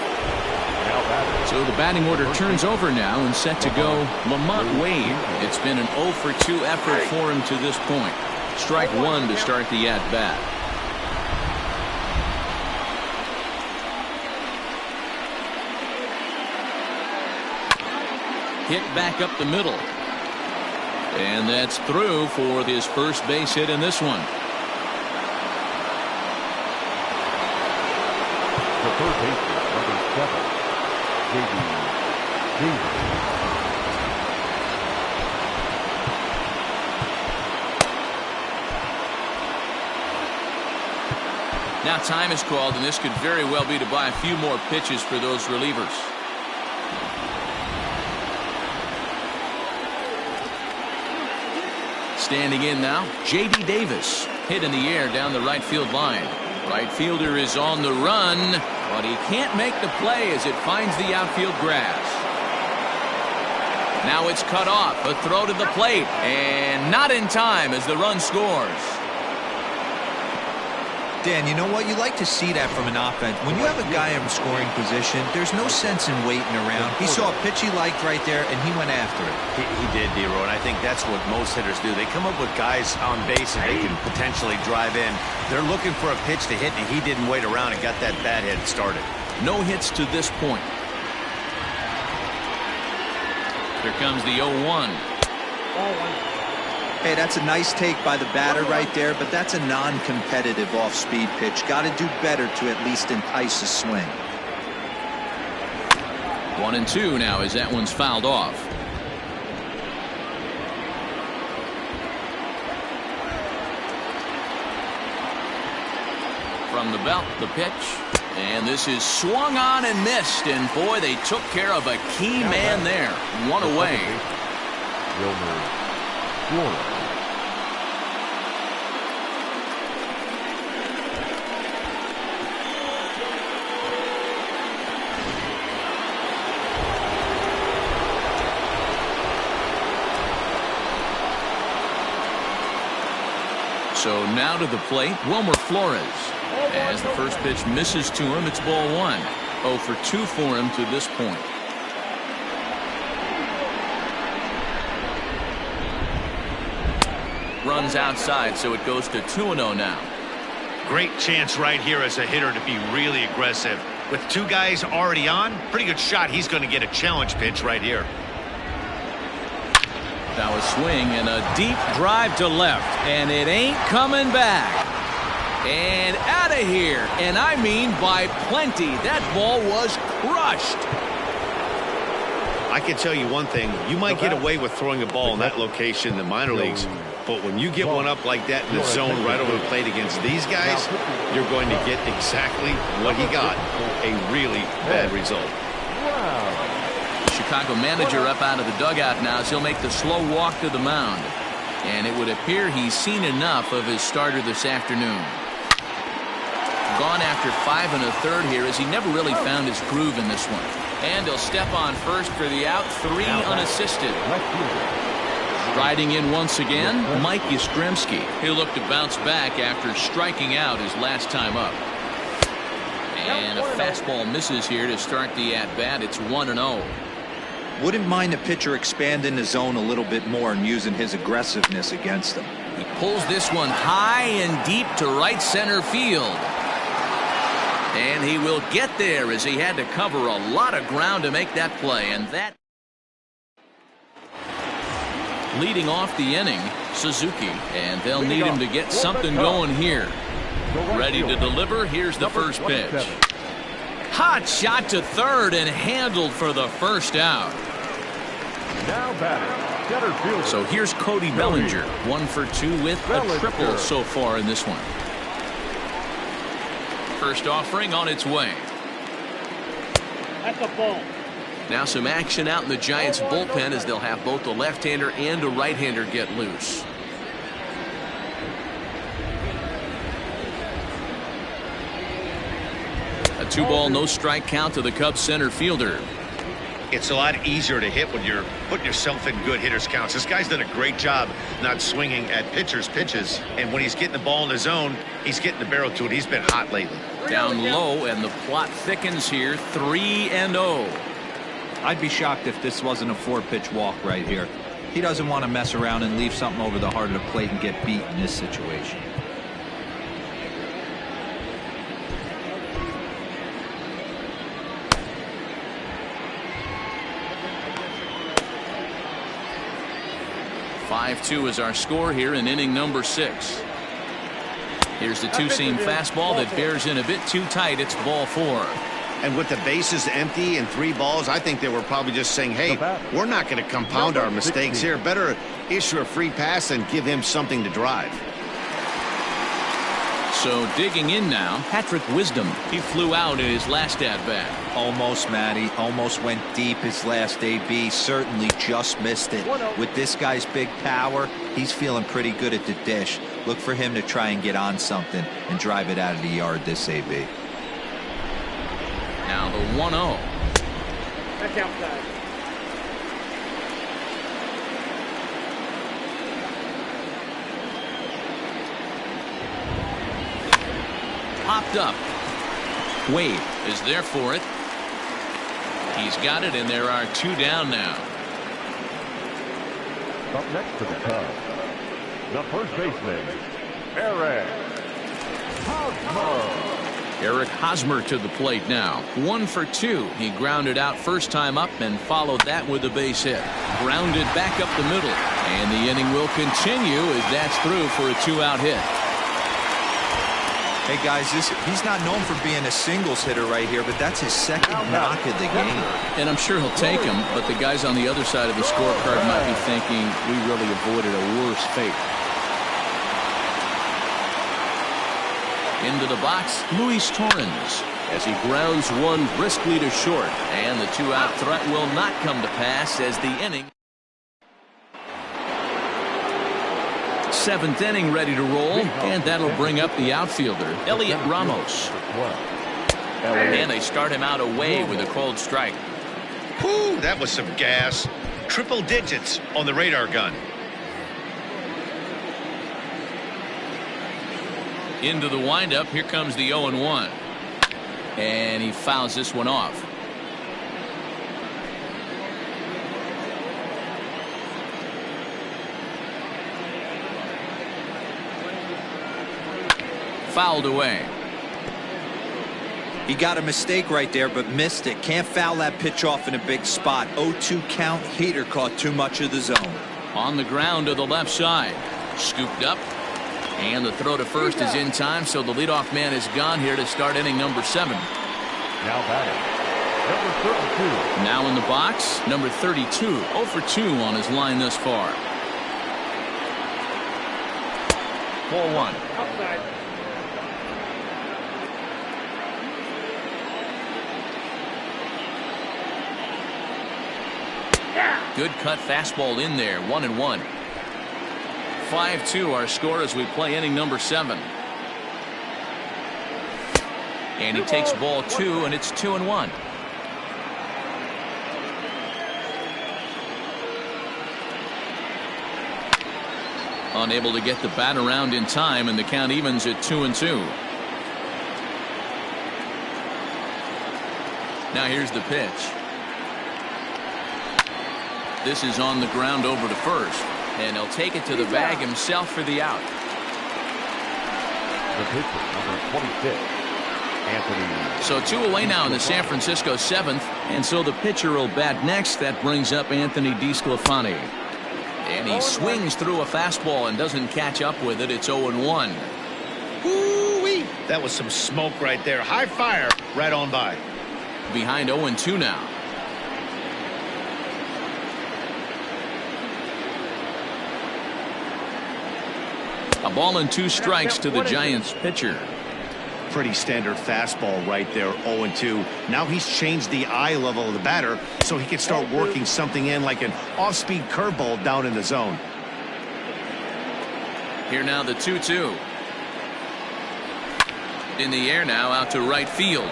So the batting order turns over now and set to go Lamont Wade. It's been an 0 for 2 effort for him to this point. Strike 1 to start the at-bat. Hit back up the middle. And that's through for his first base hit in this one. The third baseman, number 7, GB. Now time is called, and this could very well be to buy a few more pitches for those relievers. Standing in now, J.D. Davis. Hit in the air down the right field line. Right fielder is on the run, but he can't make the play as it finds the outfield grass. Now it's cut off. A throw to the plate, and not in time as the run scores. Dan, you know what? You like to see that from an offense. When you have a guy in scoring position, there's no sense in waiting around. He saw a pitch he liked right there, and he went after it. He did, D-Row, and I think that's what most hitters do. They come up with guys on base and they can potentially drive in. They're looking for a pitch to hit, and he didn't wait around and got that bat hit started. No hits to this point. Here comes the 0-1. Hey, that's a nice take by the batter right there, but that's a non-competitive off-speed pitch. Got to do better to at least entice a swing. 1-2 now as that one's fouled off. From the belt, the pitch. And this is swung on and missed. And boy, they took care of a key man there. One away. So now to the plate, Wilmer Flores. As the first pitch misses to him, it's ball one. 0 for 2 for him to this point. Runs outside, so it goes to 2-0 now. Great chance right here as a hitter to be really aggressive. With two guys already on, pretty good shot. He's going to get a challenge pitch right here. Now a swing and a deep drive to left, and it ain't coming back. And out of here, and I mean by plenty. That ball was crushed. I can tell you one thing. You might get away with throwing a ball in that location in the minor leagues, but when you get one up like that in the zone right over the plate against these guys, you're going to get exactly what he got, a really bad result. The Chicago manager up out of the dugout now as he'll make the slow walk to the mound. And it would appear he's seen enough of his starter this afternoon. Gone after 5 1/3 here as he never really found his groove in this one. And he'll step on first for the out, 3 unassisted. Riding in once again, Mike Yastrzemski. He'll look to bounce back after striking out his last time up. And a fastball misses here to start the at-bat. It's 1-0. Wouldn't mind the pitcher expanding the zone a little bit more and using his aggressiveness against them. He pulls this one high and deep to right center field. And he will get there as he had to cover a lot of ground to make that play. And that leading off the inning, Suzuki. And they'll need him to get something going here. Ready to deliver. Here's the first pitch. Hot shot to third and handled for the first out. Now batting, center fielder. So here's Cody Bellinger. 1 for 2 with a triple so far in this one. First offering on its way. That's a ball. Now some action out in the Giants bullpen as they'll have both a left-hander and a right-hander get loose. A 2-ball, no-strike count to the Cubs center fielder. It's a lot easier to hit when you're putting yourself in good hitters counts. This guy's done a great job not swinging at pitchers' pitches. And when he's getting the ball in the zone, he's getting the barrel to it. He's been hot lately. Down low, and the plot thickens here. 3-0. I'd be shocked if this wasn't a 4-pitch walk right here. He doesn't want to mess around and leave something over the heart of the plate and get beat in this situation. Five-2 is our score here in inning number 6. Here's the two-seam fastball that bears in a bit too tight. It's ball 4. And with the bases empty and 3 balls, I think they were probably just saying, hey, we're not going to compound our mistakes here. Better issue a free pass and give him something to drive. So digging in now, Patrick Wisdom. He flew out in his last at-bat. Almost, Matty. Almost went deep his last AB. Certainly just missed it. With this guy's big power, he's feeling pretty good at the dish. Look for him to try and get on something and drive it out of the yard this AB. Now the 1-0. That's outside. Popped up. Wade is there for it. He's got it, and there are 2 down now. Up next for the Cubs, the first baseman, Eric Hosmer. Eric Hosmer to the plate now. 1 for 2. He grounded out first time up and followed that with a base hit. Grounded back up the middle. And the inning will continue as that's through for a 2-out hit. Hey guys, he's not known for being a singles hitter right here, but that's his second knock of the game. And I'm sure he'll take him, but the guys on the other side of the scorecard might be thinking we really avoided a worse fate. Into the box, Luis Torrens, as he grounds one briskly to short, and the 2-out threat will not come to pass as the inning. 7th inning ready to roll, and that'll bring up the outfielder, Elliot Ramos. And they start him out away with a cold strike. Whew, that was some gas. Triple digits on the radar gun. Into the windup, here comes the 0-1. And he fouls this one off. Fouled away. He got a mistake right there, but missed it. Can't foul that pitch off in a big spot. 0-2 count. Heater caught too much of the zone. On the ground to the left side. Scooped up. And the throw to first is in time, so the leadoff man is gone here to start inning number 7. Now batting, number 32. Now in the box, number 32. 0 for 2 on his line thus far. 4-1. Outside. Good cut fastball in there. 1-1. 5-2 our score as we play inning number 7. And he takes ball 2, and it's 2-1. Unable to get the bat around in time, and the count evens at 2-2. Now here's the pitch. This is on the ground over to first, and he'll take it to the bag himself for the out. The pitcher, number 26, Anthony. So 2 away now in the San Francisco 7th, and so the pitcher will bat next. That brings up Anthony DeScalfani. And he swings through a fastball and doesn't catch up with it. It's 0-1. Woo-wee. That was some smoke right there. High fire right on by. Behind 0-2 now. A ball and 2 strikes to the Giants pitcher. Pretty standard fastball right there, 0-2. Now he's changed the eye level of the batter so he can start working something in like an off-speed curveball down in the zone. Here now the 2-2. In the air now out to right field.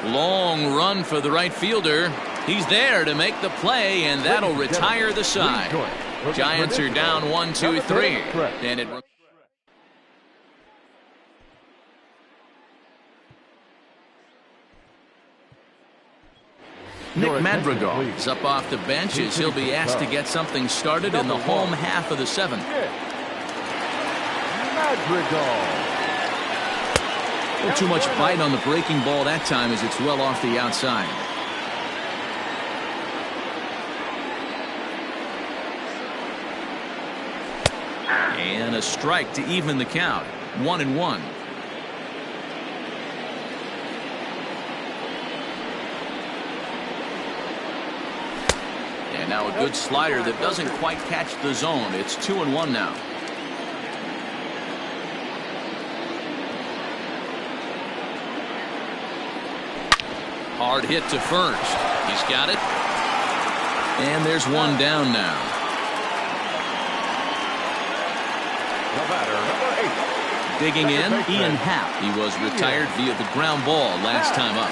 Long run for the right fielder. He's there to make the play, and that'll retire the side. Giants are down 1-2-3. And it Nick Madrigal is up off the bench as he'll be asked to get something started in the home half of the 7th. Madrigal. Too much bite on the breaking ball that time as it's well off the outside. And a strike to even the count. 1-1. And now a good slider that doesn't quite catch the zone. It's 2-1 now. Hard hit to first. He's got it. And there's one down now. The batter, number 8. Digging in, Ian Happ. He was retired via the ground ball last time up.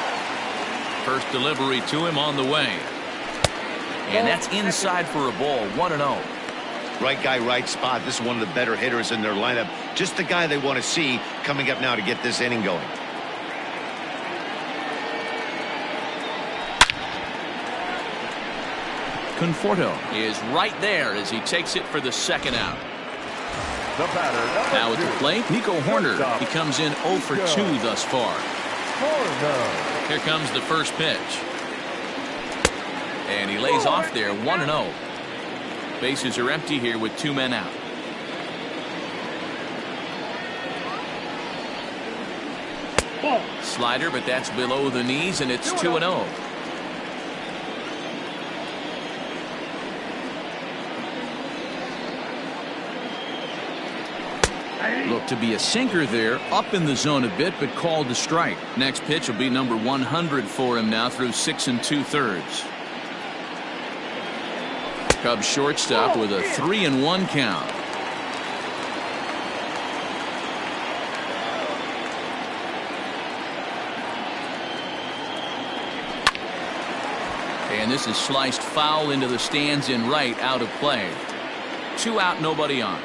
First delivery to him on the way. And that's inside for a ball, 1-0. Right guy, right spot. This is one of the better hitters in their lineup. Just the guy they want to see coming up now to get this inning going. Conforto is right there as he takes it for the second out. The batter, Now at the plate, Nico Horner. He comes in 0 for 2 thus far. Here comes the first pitch. And he lays off there, 1-0. Bases are empty here with 2 men out. Slider, but that's below the knees, and it's 2-0. Looked to be a sinker there, up in the zone a bit, but called to strike. Next pitch will be number 100 for him now through 6 2/3. Cubs shortstop with a 3-1 count. And this is sliced foul into the stands in right, out of play. 2 out, nobody on.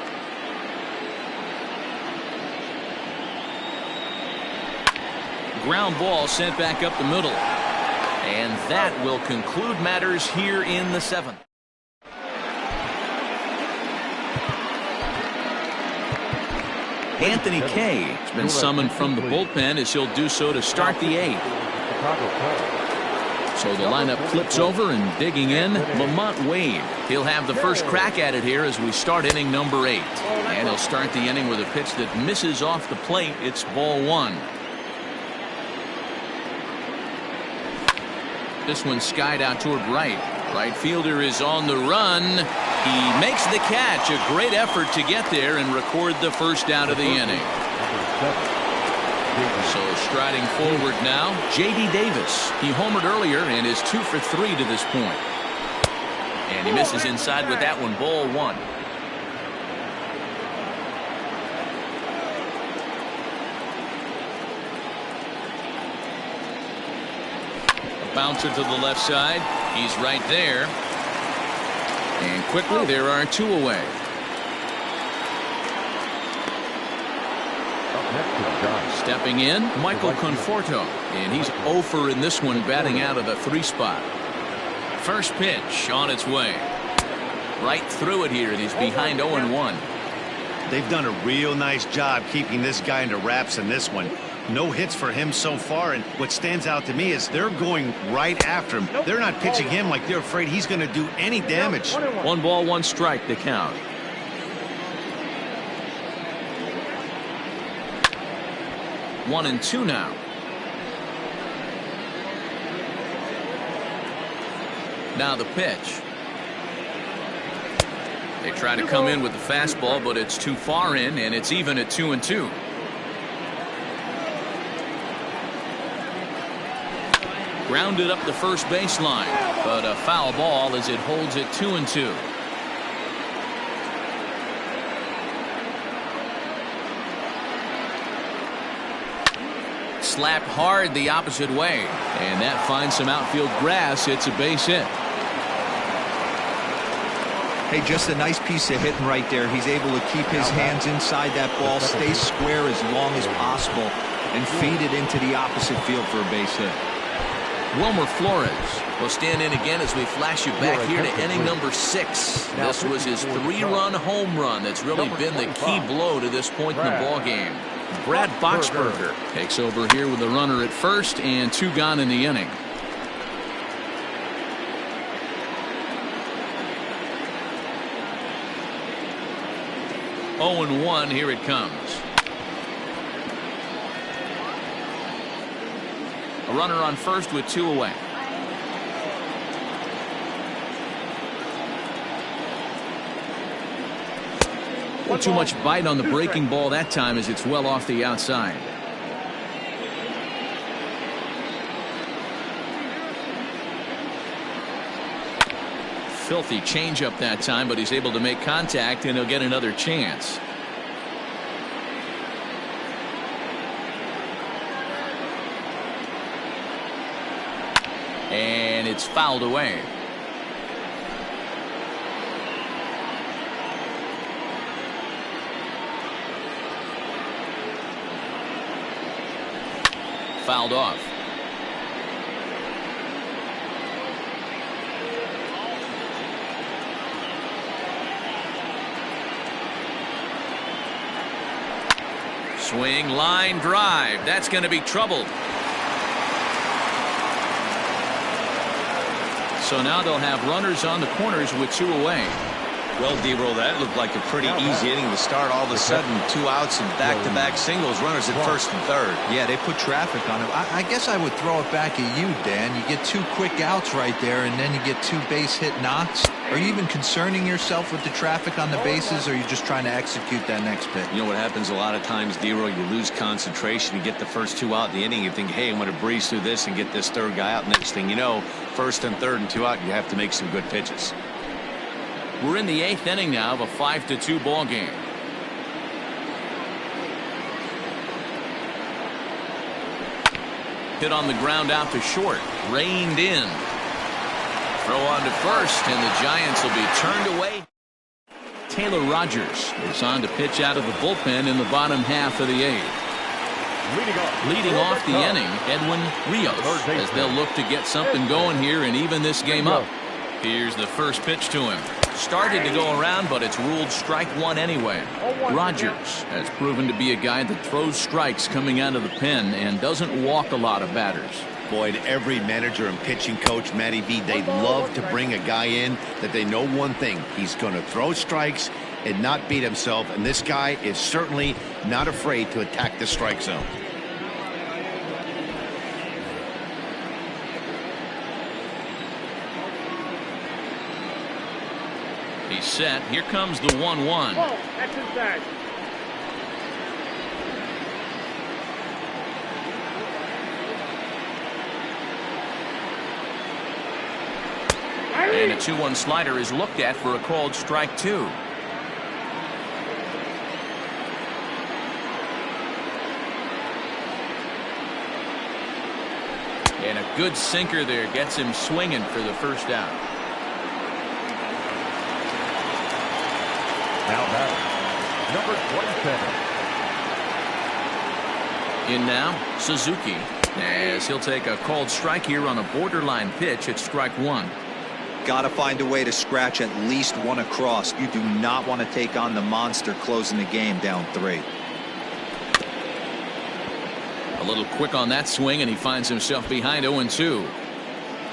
Ground ball sent back up the middle. And that will conclude matters here in the 7th. Anthony Kay has been summoned from the bullpen as he'll do so to start the 8th. So the lineup flips over, and digging in, Lamont Wade. He'll have the first crack at it here as we start inning number 8. And he'll start the inning with a pitch that misses off the plate. It's ball 1. This one skied out toward right. Right fielder is on the run. He makes the catch. A great effort to get there and record the first out of the inning. So striding forward now, J.D. Davis. He homered earlier and is 2 for 3 to this point. And he misses inside with that one, ball 1. Bouncer to the left side. He's right there. And quickly there are 2 away. Stepping in, Michael Conforto. And he's 0 for in this one, batting out of the 3 spot. First pitch on its way. Right through it here, and he's behind 0-1. They've done a real nice job keeping this guy under wraps in this one. No hits for him so far, and what stands out to me is they're going right after him. They're not pitching him like they're afraid he's going to do any damage. 1 ball, 1 strike to count. One and 2 now. Now the pitch. They try to come in with the fastball, but it's too far in, and it's even at 2-2. Grounded up the first baseline, but a foul ball as it holds it 2-2. Slapped hard the opposite way, and that finds some outfield grass. It's a base hit. Hey, just a nice piece of hitting right there. He's able to keep his hands inside that ball, stay square as long as possible, and feed it into the opposite field for a base hit. Wilmer Flores will stand in again as we flash you back here to inning number 6. This was his 3-run home run that's really been the key blow to this point in the ball game. Brad Boxberger takes over here with the runner at first and 2 gone in the inning. Oh and 1, here it comes. A runner on first with 2 away. Not too much bite on the breaking ball that time as it's well off the outside. filthy changeup that time, but he's able to make contact, and he'll get another chance. And it's fouled away. Fouled off. Swing, line drive. That's going to be troubled. So now they'll have runners on the corners with 2 away. Well, D-Roll, that looked like a pretty easy inning to start. All of a sudden, 2 outs and back-to-back singles, runners at first and third. Yeah, they put traffic on him. I guess I would throw it back at you, Dan. You get 2 quick outs right there, and then you get 2 base hit knocks. Are you even concerning yourself with the traffic on the bases, or are you just trying to execute that next pitch? You know what happens a lot of times, D-Roll, you lose concentration. You get the first 2 out in the inning. You think, hey, I'm going to breeze through this and get this third guy out. Next thing you know, first and third and 2 out, you have to make some good pitches. We're in the 8th inning now of a 5-2 ball game. Hit on the ground out to short. Reined in. Throw on to first, and the Giants will be turned away. Taylor Rogers is on to pitch out of the bullpen in the bottom half of the 8th. Leading off the inning, Edwin Rios, as they'll look to get something going here and even this game up. Here's the first pitch to him. Started to go around, but it's ruled strike 1 anyway. Rogers has proven to be a guy that throws strikes coming out of the pen and doesn't walk a lot of batters. Boyd, every manager and pitching coach, Matty V, they love to bring a guy in that they know one thing. He's going to throw strikes and not beat himself, and this guy is certainly not afraid to attack the strike zone. He's set. Here comes the 1-1. That's inside. And a 2-1 slider is looked at for a called strike 2. And a good sinker there gets him swinging for the first out. Now batting, number 27. In now, Suzuki, as he'll take a called strike here on a borderline pitch at strike 1. Got to find a way to scratch at least 1 across. You do not want to take on the monster closing the game down 3. A little quick on that swing, and he finds himself behind 0-2.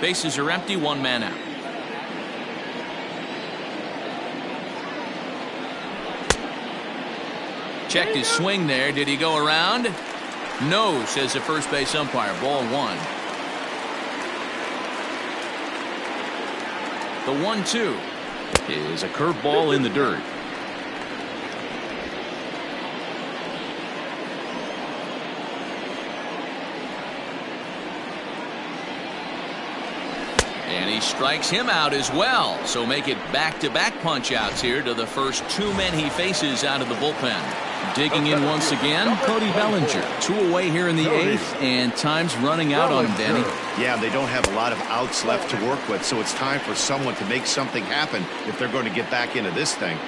Bases are empty, 1 man out. Checked his swing there. Did he go around? No, says the first base umpire. Ball 1. The 1-2 is a curveball in the dirt. And he strikes him out as well. So make it back-to-back punch-outs here to the first 2 men he faces out of the bullpen. Digging in once again, Cody Bellinger. 2 away here in the 8th, and time's running out on him, Danny. Yeah, they don't have a lot of outs left to work with, so it's time for someone to make something happen if they're going to get back into this thing.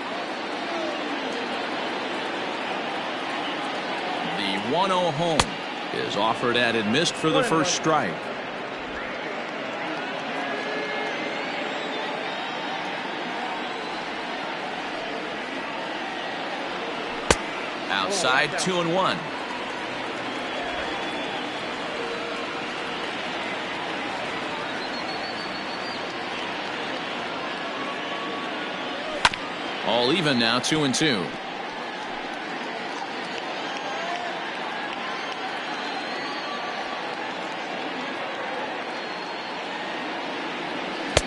The 1-0 home is offered at and missed for the first strike. Outside, 2-1. All even now, 2-2.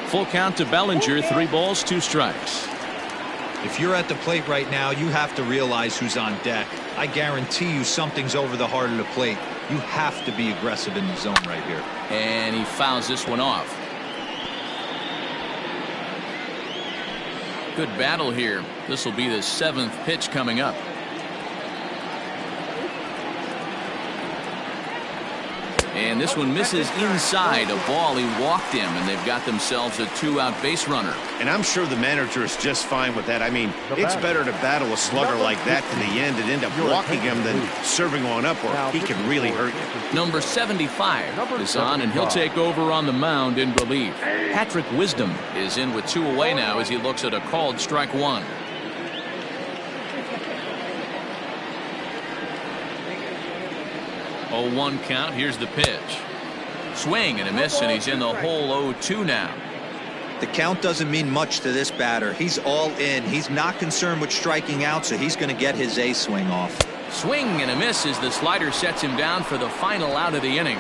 Full count to Bellinger, 3 balls, 2 strikes. If you're at the plate right now, you have to realize who's on deck. I guarantee you something's over the heart of the plate. You have to be aggressive in the zone right here. And he fouls this one off. Good battle here. This will be the 7th pitch coming up. And this one misses inside. A ball. He walked him, and they've got themselves a 2-out base runner. And I'm sure the manager is just fine with that. I mean, it's better to battle a slugger like that to the end and end up walking him than serving on up, or he can really hurt you. Number 75 is on, and he'll take over on the mound in relief. Patrick Wisdom is in with 2 away now as he looks at a called strike 1. Oh, 1 count. Here's the pitch. Swing and a miss, and he's in the hole 0-2 now. The count doesn't mean much to this batter. He's all in. He's not concerned with striking out, so he's going to get his A swing off. Swing and a miss as the slider sets him down for the final out of the inning.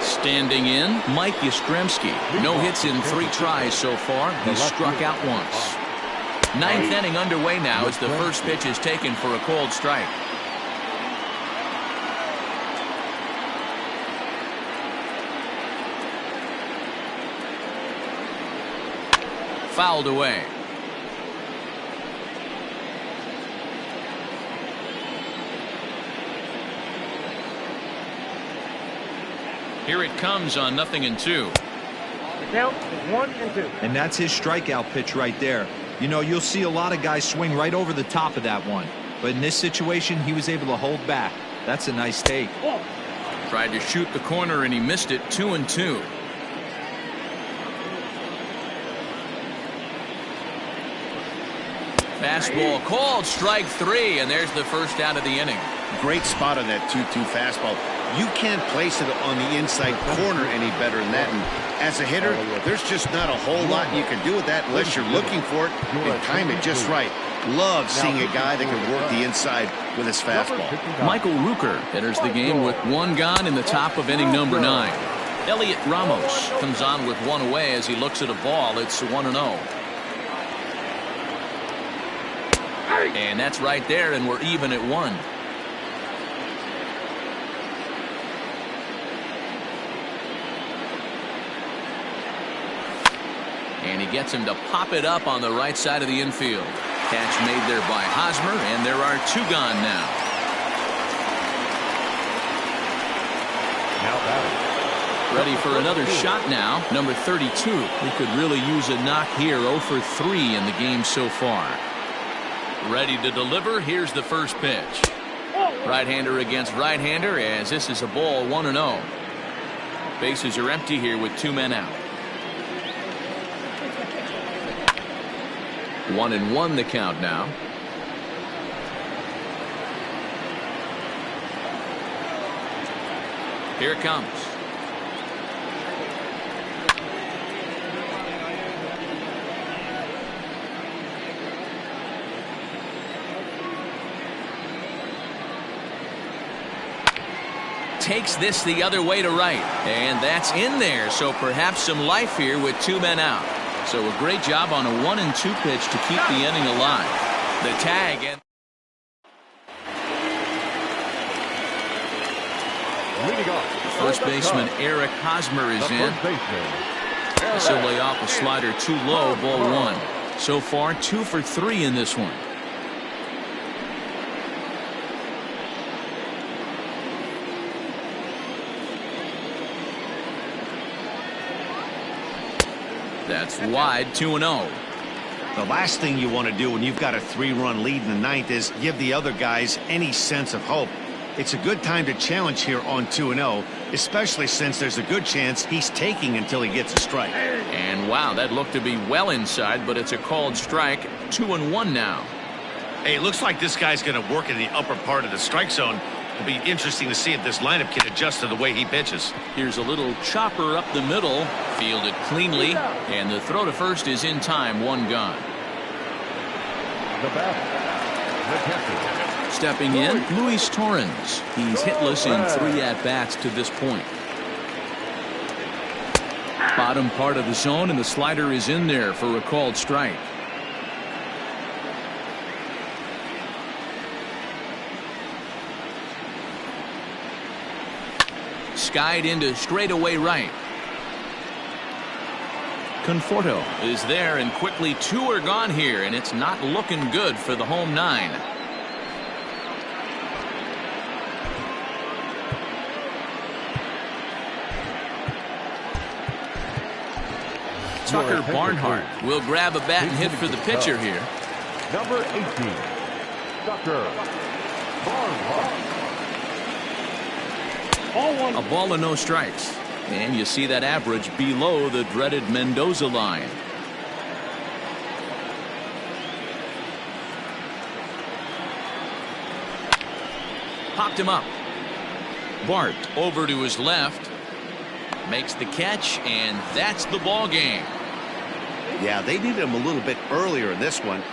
Standing in, Mike Yastrzemski. No hits in 3 tries so far. He's struck out once. 9th inning underway now as the first pitch is taken for a called strike. Fouled away. Here it comes on 0-2. The count is 1-2. And that's his strikeout pitch right there. You know, you'll see a lot of guys swing right over the top of that one. But in this situation, he was able to hold back. That's a nice take. Tried to shoot the corner and he missed it. 2-2. Fastball called strike 3, and there's the first out of the inning. Great spot on that 2-2 fastball. You can't place it on the inside corner any better than that. And as a hitter, there's just not a whole lot you can do with that unless you're looking for it and time it just right. Love seeing a guy that can work the inside with his fastball. Michael Rooker enters the game with 1 gone in the top of inning number 9. Elliot Ramos comes on with 1 away as he looks at a ball. It's 1-0. And that's right there, and we're even at 1. And he gets him to pop it up on the right side of the infield. Catch made there by Hosmer, and there are 2 gone now. Ready for another shot now. Number 32. He could really use a knock here. 0 for 3 in the game so far. Ready to deliver. Here's the first pitch. Right-hander against right-hander as this is a ball. 1-0. Bases are empty here with 2 men out. 1-1 the count now. Here it comes. Takes this the other way to right, and that's in there, so perhaps some life here with 2 men out. So a great job on a 1-2 pitch to keep the inning alive. The tag and first baseman Eric Hosmer is in. This will lay off a slider too low, ball 1. So far 2 for 3 in this one. That's wide. 2-0. The last thing you want to do when you've got a 3-run lead in the 9th is give the other guys any sense of hope. It's a good time to challenge here on 2-0, especially since there's a good chance he's taking until he gets a strike. And wow, that looked to be well inside, but it's a called strike. 2-1 now. Hey, it looks like this guy's going to work in the upper part of the strike zone. It'll be interesting to see if this lineup can adjust to the way he pitches. Here's a little chopper up the middle, fielded cleanly, and the throw to first is in time. 1 gone. Stepping in, Luis Torrens. He's hitless in 3 at-bats to this point. Bottom part of the zone, and the slider is in there for a called strike. Skied into straightaway right. Conforto is there, and quickly 2 are gone here, and it's not looking good for the home 9. Tucker Barnhart will grab a bat and hit for the pitcher here. Number 18, Tucker Barnhart. A ball and no strikes. And you see that average below the dreaded Mendoza line. Popped him up. Bart over to his left. Makes the catch, and that's the ball game. Yeah, they needed him a little bit earlier in this one.